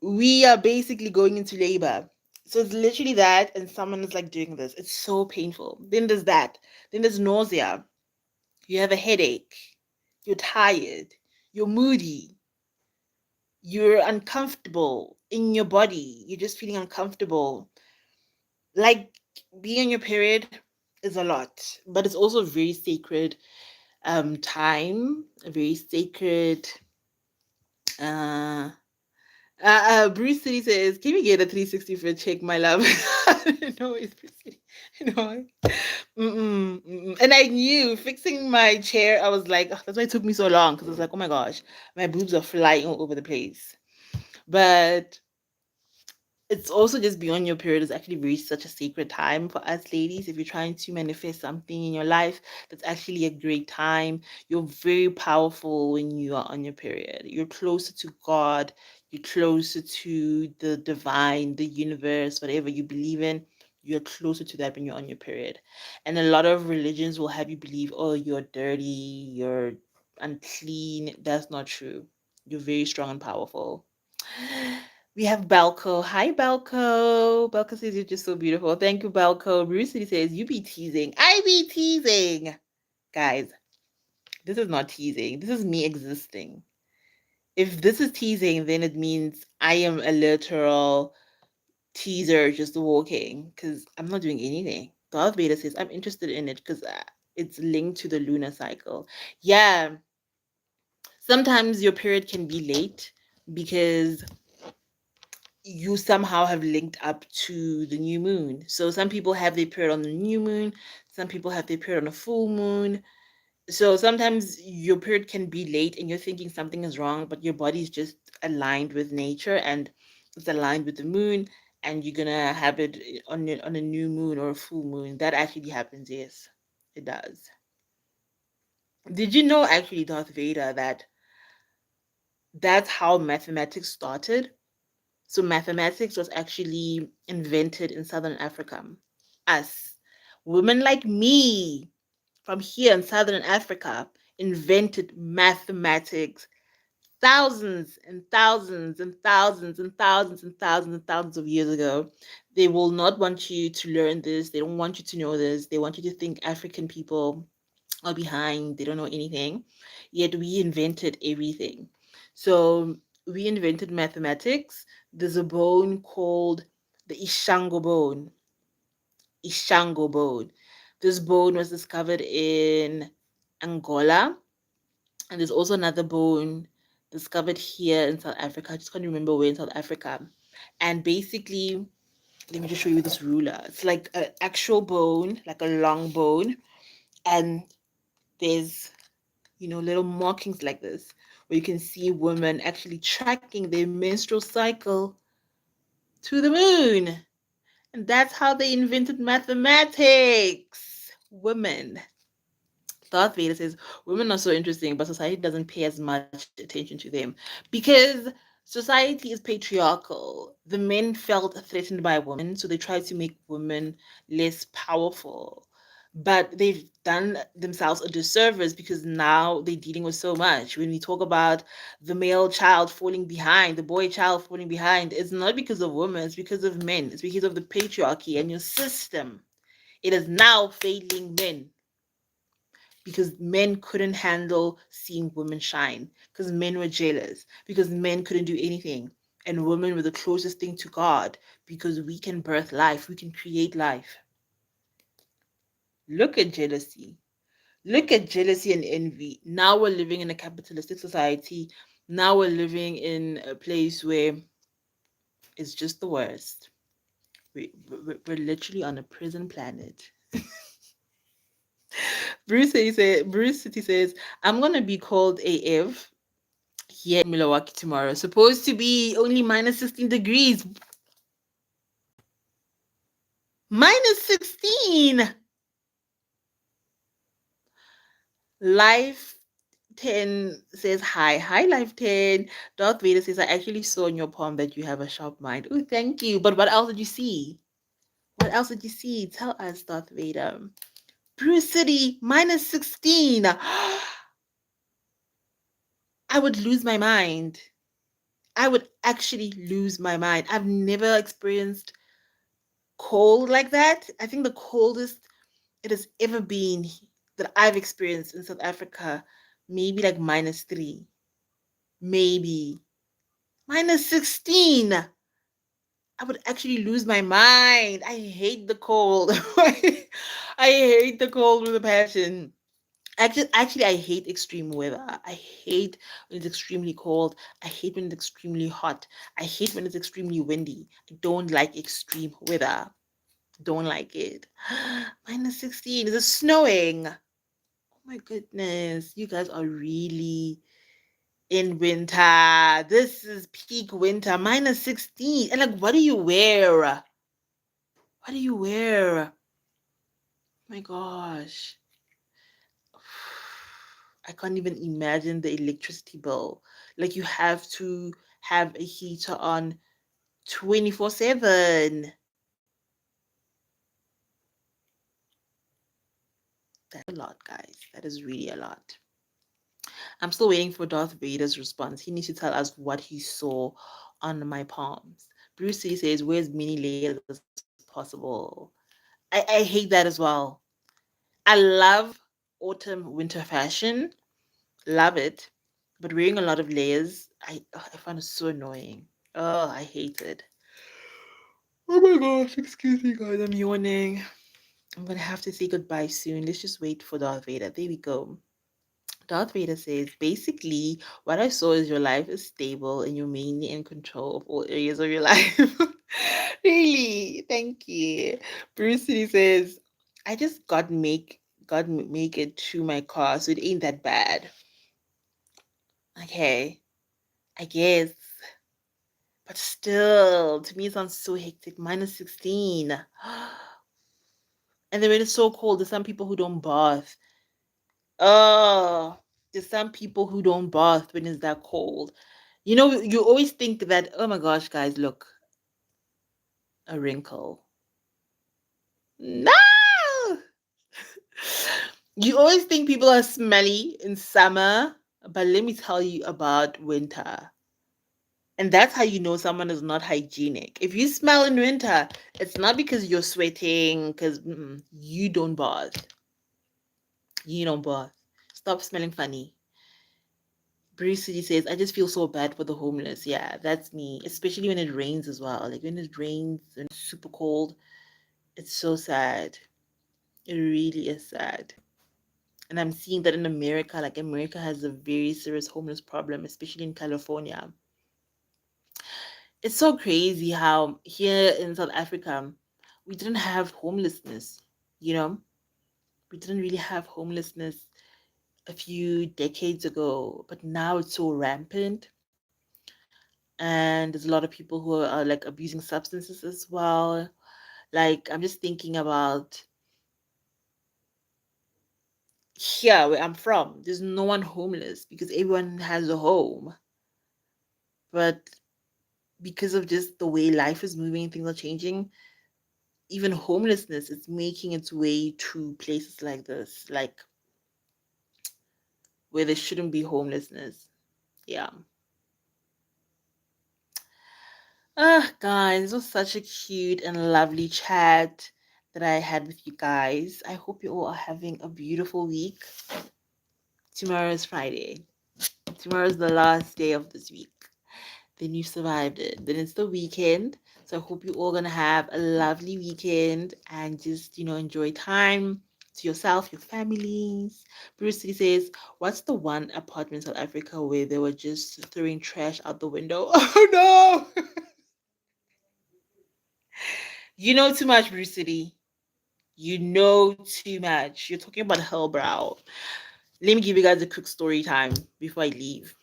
We are basically going into labor. So it's literally that, and someone is like doing this. It's so painful. Then there's that. Then there's nausea. You have a headache. You're tired. You're moody. You're uncomfortable in your body. You're just feeling uncomfortable. Like, being on your period is a lot, but it's also a very sacred time, a very sacred uh Bruce City says, "Can we get a 360 for a check, my love?" No, it's Bruce City. No. And I knew fixing my chair, I was like, "Ugh," that's why it took me so long, because I was like, oh my gosh, my boobs are flying all over the place. But it's also just beyond your period is actually very such a sacred time for us ladies. If you're trying to manifest something in your life, that's actually a great time. You're very powerful when you are on your period. You're closer to God, you're closer to the divine, the universe, whatever you believe in. You're closer to that when you're on your period. And a lot of religions will have you believe, oh, you're dirty, you're unclean. That's not true. You're very strong and powerful. We have Belko. Hi, Belko. Belko says you're just so beautiful. Thank you, Belko. Bruce City says you be teasing. I be teasing. Guys, this is not teasing. This is me existing. If this is teasing, then it means I am a literal teaser just walking, because I'm not doing anything. Darth Vader says I'm interested in it because it's linked to the lunar cycle. Yeah, sometimes your period can be late because you somehow have linked up to the new moon. So some people have their period on the new moon, some people have their period on a full moon. So sometimes your period can be late and you're thinking something is wrong, but your body is just aligned with nature and it's aligned with the moon, and you're gonna have it on a new moon or a full moon. That actually happens, yes, it does. Did you know actually, Darth Vader, that that's how mathematics started? So mathematics was actually invented in Southern Africa. Us, women like me from here in Southern Africa, invented mathematics thousands and thousands and thousands and thousands and thousands and thousands of years ago. They will not want you to learn this. They don't want you to know this. They want you to think African people are behind. They don't know anything. Yet we invented everything. So we invented mathematics. There's a bone called the Ishango bone. Ishango bone. This bone was discovered in Angola, and there's also another bone discovered here in South Africa. I just can't remember where in South Africa. And basically, let me just show you this ruler. It's like an actual bone, like a long bone, and there's little markings like this where you can see women actually tracking their menstrual cycle to the moon. And that's how they invented mathematics. Women. Darth Vader says women are so interesting, but society doesn't pay as much attention to them because society is patriarchal. The men felt threatened by women, so they tried to make women less powerful. But they've done themselves a disservice because now they're dealing with so much. When we talk about the male child falling behind, the boy child falling behind, it's not because of women, it's because of men. It's because of the patriarchy and your system. It is now failing men because men couldn't handle seeing women shine, because men were jealous, because men couldn't do anything. And women were the closest thing to God because we can birth life, we can create life. Look at jealousy. Look at jealousy and envy. Now we're living in a capitalistic society. Now we're living in a place where it's just the worst. We're literally on a prison planet. Bruce City says, I'm gonna be called AF here in Milwaukee tomorrow. Supposed to be only minus 16 degrees. Minus 16. Life 10 says hi. Hi, Life 10. Darth Vader says, I actually saw in your palm that you have a sharp mind. Oh, thank you. But what else did you see? What else did you see? Tell us, Darth Vader. Bruce City, minus 16. I would lose my mind. I would actually lose my mind. I've never experienced cold like that. I think the coldest it has ever been that I've experienced in South Africa, maybe like minus 3, maybe minus 16. I would actually lose my mind. I hate the cold. I hate the cold with a passion. Actually, I hate extreme weather. I hate when it's extremely cold. I hate when it's extremely hot. I hate when it's extremely windy. I don't like extreme weather. Don't like it. Minus 16. Is it snowing? Oh my goodness. You guys are really in winter. This is peak winter. Minus 16. And like, what do you wear? What do you wear? Oh my gosh. I can't even imagine the electricity bill. Like, you have to have a heater on 24/7. That's a lot, guys. That is really a lot. I'm still waiting for Darth Vader's response. He needs to tell us what he saw on my palms. Bruce Lee says, wear as many layers as possible. I hate that as well. I love autumn winter fashion. Love it. But wearing a lot of layers, I find it so annoying. Oh, I hate it. Oh my gosh, excuse me, guys. I'm yawning. I'm gonna have to say goodbye soon. Let's just wait for Darth Vader. There we go. Darth Vader says, basically, what I saw is your life is stable and you're mainly in control of all areas of your life. Really? Thank you. Bruce Lee says, I just make it to my car, so it ain't that bad. Okay, I guess. But still, to me it sounds so hectic. Minus 16. And then when it's so cold, there's some people who don't bath. Oh, there's some people who don't bath when it's that cold. You know, you always think that, oh my gosh, guys, look, a wrinkle. No! You always think people are smelly in summer, but let me tell you about winter. And that's how you know someone is not hygienic. If you smell in winter, it's not because you're sweating, because you don't bath. You don't bath. Stop smelling funny. Bruce City says, I just feel so bad for the homeless. Yeah, that's me. Especially when it rains as well. Like when it rains and it's super cold, it's so sad. It really is sad. And I'm seeing that in America, like America has a very serious homeless problem, especially in California. It's so crazy how here in South Africa, we didn't have homelessness, you know? We didn't really have homelessness a few decades ago, but now it's so rampant. And there's a lot of people who are like abusing substances as well. Like, I'm just thinking about here where I'm from, there's no one homeless because everyone has a home. But because of just the way life is moving, things are changing, even homelessness is making its way to places like this, like where there shouldn't be homelessness. Yeah. Ah, guys, this was such a cute and lovely chat that I had with you guys. I hope you all are having a beautiful week. Tomorrow is Friday. Tomorrow is the last day of this week. Then you survived it. Then it's the weekend. So I hope you all gonna have a lovely weekend and just, enjoy time to yourself, your families. Bruce City says, what's the one apartment in South Africa where they were just throwing trash out the window? Oh no! You know too much, Bruce City. You know too much. You're talking about Hellbrow. Let me give you guys a quick story time before I leave.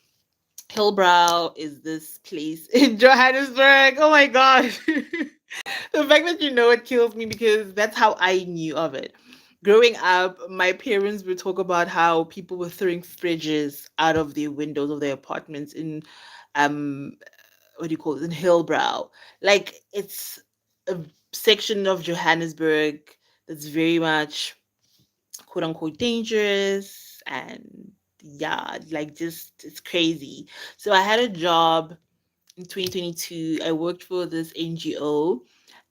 Hillbrow is this place in Johannesburg. Oh my gosh. The fact that you know it kills me because that's how I knew of it. Growing up, my parents would talk about how people were throwing fridges out of the windows of their apartments in um what do you call it, in Hillbrow. Like it's a section of Johannesburg that's very much quote unquote dangerous and yeah, like just it's crazy. So I had a job in 2022. I worked for this NGO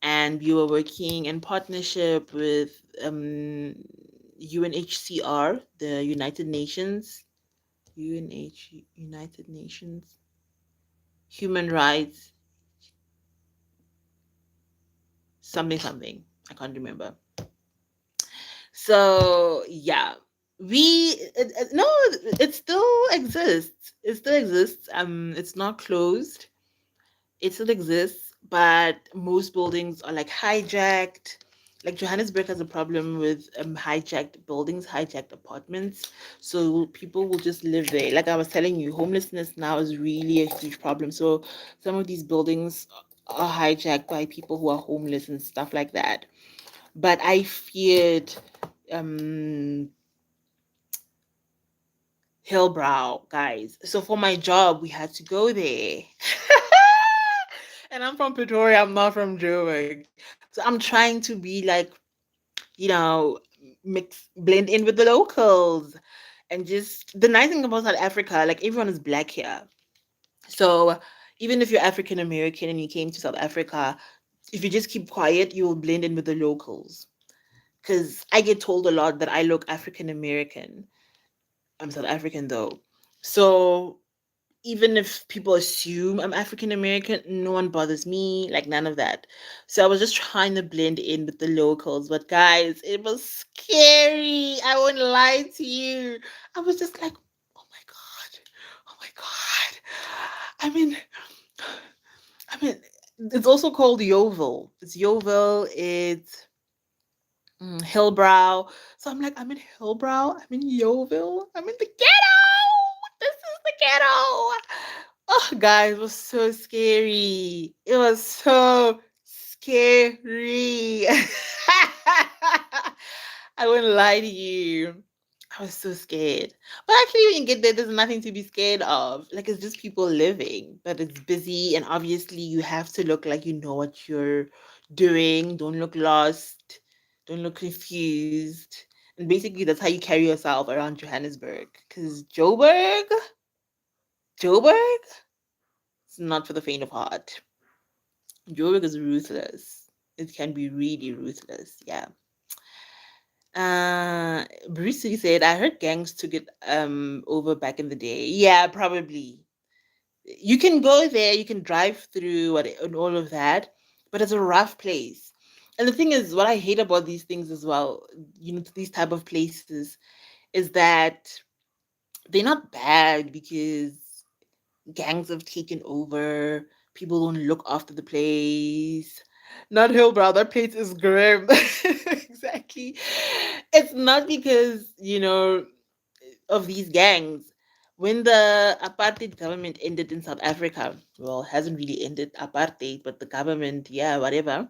and we were working in partnership with UNHCR, the United Nations, United Nations, Human Rights, something, something. I can't remember. So yeah, no, it still exists. It still exists. It's not closed. It still exists, but most buildings are like hijacked. Like Johannesburg has a problem with hijacked buildings, hijacked apartments. So people will just live there. Like I was telling you, homelessness now is really a huge problem. So some of these buildings are hijacked by people who are homeless and stuff like that. But I feared um Hillbrow, guys. So for my job, we had to go there. And I'm from Pretoria, I'm not from Joburg. So I'm trying to be like, mix, blend in with the locals. And just the nice thing about South Africa, like everyone is black here. So even if you're African American and you came to South Africa, if you just keep quiet, you will blend in with the locals. Because I get told a lot that I look African American. I'm South African though. So even if people assume I'm African American, no one bothers me, like none of that. So I was just trying to blend in with the locals, but guys, it was scary. I won't lie to you. I was just like, I mean, I mean, it's also called Yeovil. It's Yeovil. It's Hillbrow. So I'm like, I'm in Hillbrow. I'm in Yeovil. I'm in the ghetto. This is the ghetto. Oh, guys, it was so scary. It was so scary. I wouldn't lie to you. I was so scared. But actually, when you get there, there's nothing to be scared of. Like, it's just people living, but it's busy. And obviously, you have to look like you know what you're doing. Don't look lost. Don't look confused. And basically, that's how you carry yourself around Johannesburg. Because Joburg, it's not for the faint of heart. Joburg is ruthless. It can be really ruthless. Yeah. Bruce Lee said, I heard gangs took it over back in the day. Yeah, probably. You can go there, you can drive through and all of that, but it's a rough place. And the thing is, what I hate about these things as well, these type of places, is that they're not bad because gangs have taken over. People don't look after the place. Not Hillbrow, that place is grim. Exactly. It's not because, of these gangs. When the apartheid government ended in South Africa, well, hasn't really ended apartheid, but the government, yeah, whatever,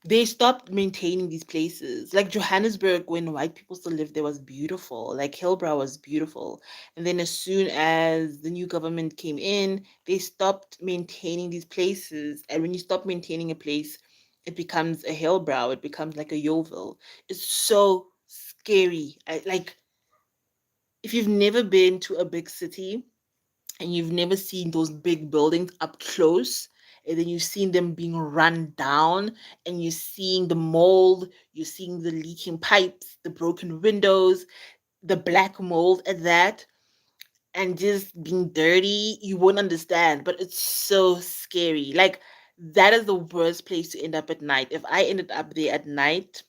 they stopped maintaining these places. Like Johannesburg, when white people still lived there, was beautiful. Like Hillbrow was beautiful. And then as soon as the new government came in, they stopped maintaining these places. And when you stop maintaining a place, it becomes a Hillbrow. It becomes like a Yeovil. It's so scary. Like, if you've never been to a big city, and you've never seen those big buildings up close, and then you've seen them being run down, and you're seeing the mold, you're seeing the leaking pipes, the broken windows, the black mold at that, and just being dirty, you won't understand. But it's so scary. Like, that is the worst place to end up at night. If I ended up there at night,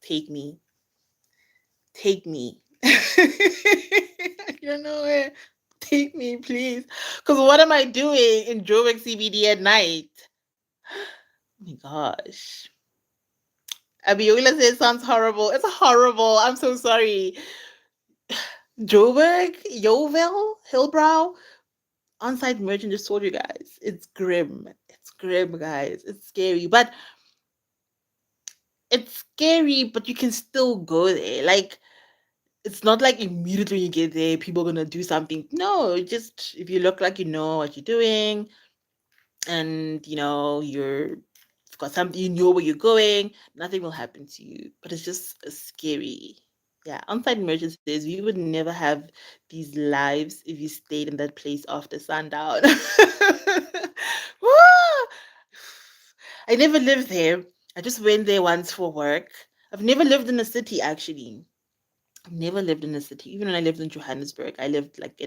take me. Take me. You know it. Take me, please. Because what am I doing in Joburg CBD at night? Oh my gosh. Abiola says it sounds horrible. It's horrible. I'm so sorry. Joburg, Yeovil, Hillbrow, on-site merchant just told you guys. It's grim. It's grim, guys. It's scary. But you can still go there. Like, it's not like immediately when you get there, people are gonna do something. No, just if you look like you know what you're doing, and you've got something, you know where you're going, nothing will happen to you. But it's just scary. Yeah, on-site merchant says we would never have these lives if you stayed in that place after sundown. Woo! I never lived there. I just went there once for work. I've never lived in a city, actually. I've never lived in a city. Even when I lived in Johannesburg, I lived like I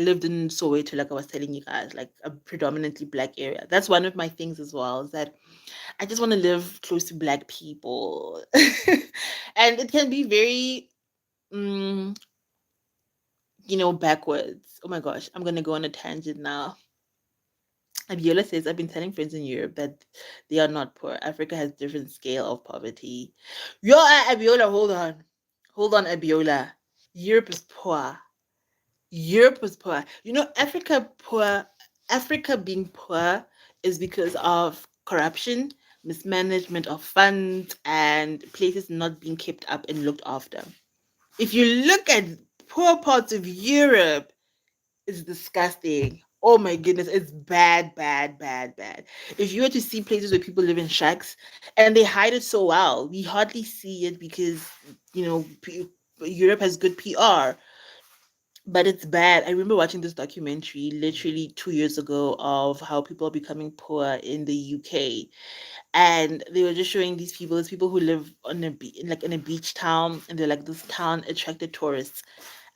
lived in Soweto, like I was telling you guys, like a predominantly black area. That's one of my things as well, is that I just want to live close to black people. And it can be very, mm, backwards. Oh my gosh, I'm going to go on a tangent now. Abiola says, I've been telling friends in Europe that they are not poor. Africa has different scale of poverty. Yo, Abiola, hold on. Hold on, Abiola. Europe is poor. Europe was poor. Africa being poor is because of corruption, mismanagement of funds, and places not being kept up and looked after. If you look at poor parts of Europe, it's disgusting. Oh my goodness, it's bad, bad, bad, bad. If you were to see places where people live in shacks and they hide it so well, we hardly see it because, Europe has good PR, but it's bad. I remember watching this documentary literally 2 years ago of how people are becoming poor in the UK, and they were just showing these people who live on like in a beach town, and they're like, this town attracted tourists.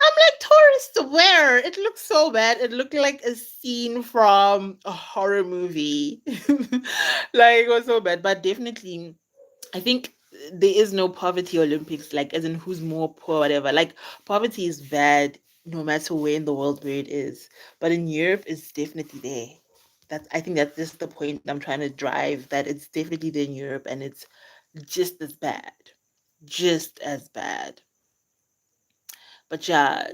I'm like, tourists where? It looks so bad. It looked like a scene from a horror movie. Like, it was so bad, but definitely. I think there is no poverty Olympics, like as in who's more poor, whatever. Like poverty is bad no matter where in the world where it is. But in Europe it's definitely there. I think that's just the point I'm trying to drive, that it's definitely there in Europe and it's just as bad. Just as bad. But yeah,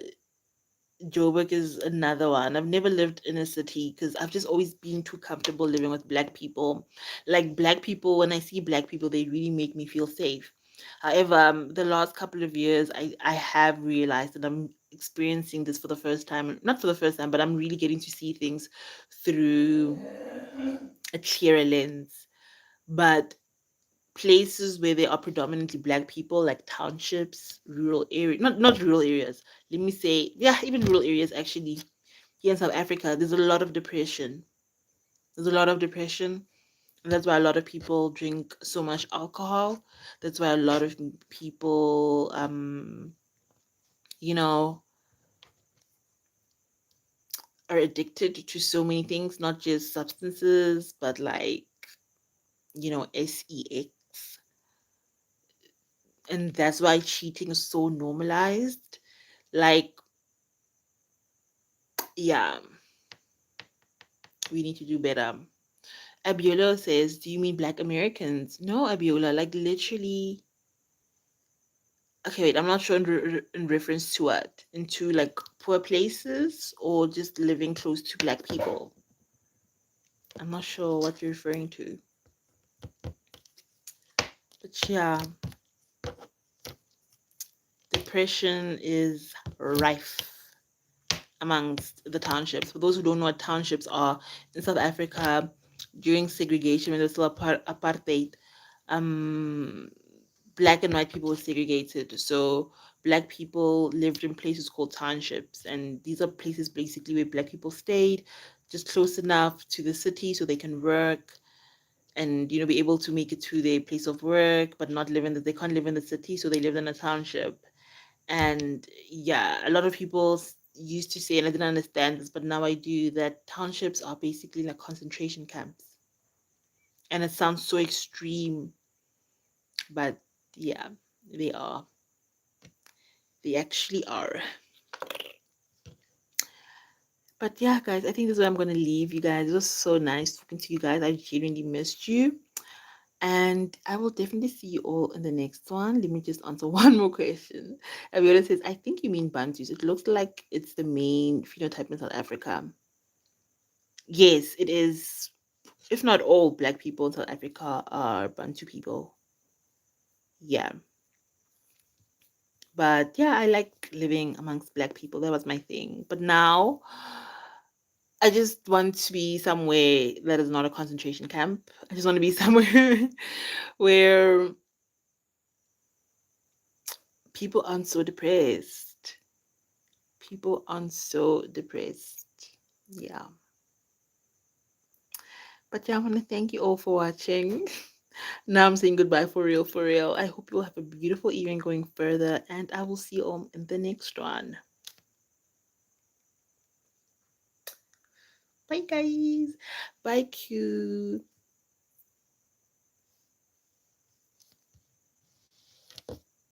Joburg is another one. I've never lived in a city because I've just always been too comfortable living with black people. Like black people, when I see black people, they really make me feel safe. However, the last couple of years, I have realized that I'm experiencing this for the first time. Not for the first time, but I'm really getting to see things through a clearer lens. But places where there are predominantly black people, like townships, rural areas, not rural areas. Let me say, yeah, even rural areas actually. Here in South Africa, there's a lot of depression. There's a lot of depression. And that's why a lot of people drink so much alcohol. That's why a lot of people, you know, are addicted to so many things, not just substances, but like, sex. And that's why cheating is so normalized. Like, yeah, we need to do better. Abiola says, do you mean black Americans? No, Abiola, like literally. Okay, wait, I'm not sure in reference to what? Into like poor places or just living close to black people? I'm not sure what you're referring to. But yeah, depression is rife amongst the townships. For those who don't know what townships are, in South Africa, during segregation, when there's still apartheid, um, black and white people were segregated. So black people lived in places called townships, and these are places basically where black people stayed, just close enough to the city so they can work and be able to make it to their place of work, but not live in the they can't live in the city, so they lived in a township. And yeah, a lot of people used to say, and I didn't understand this, but now I do, that townships are basically like concentration camps. And it sounds so extreme, but yeah, they are. They actually are. But yeah, guys, I think this is where I'm going to leave you guys. It was so nice talking to you guys. I genuinely missed you. And I will definitely see you all in the next one. Let me just answer one more question. Aviola says, I think you mean Bantus. It looks like it's the main phenotype in South Africa. Yes, it is. If not all black people in South Africa are Bantu people. Yeah. But yeah, I like living amongst black people. That was my thing. But now I just want to be somewhere that is not a concentration camp. I just want to be somewhere where people aren't so depressed. People aren't so depressed. Yeah. But yeah, I want to thank you all for watching. Now I'm saying goodbye for real, for real. I hope you all have a beautiful evening going further, and I will see you all in the next one. Bye, guys. Bye, Q.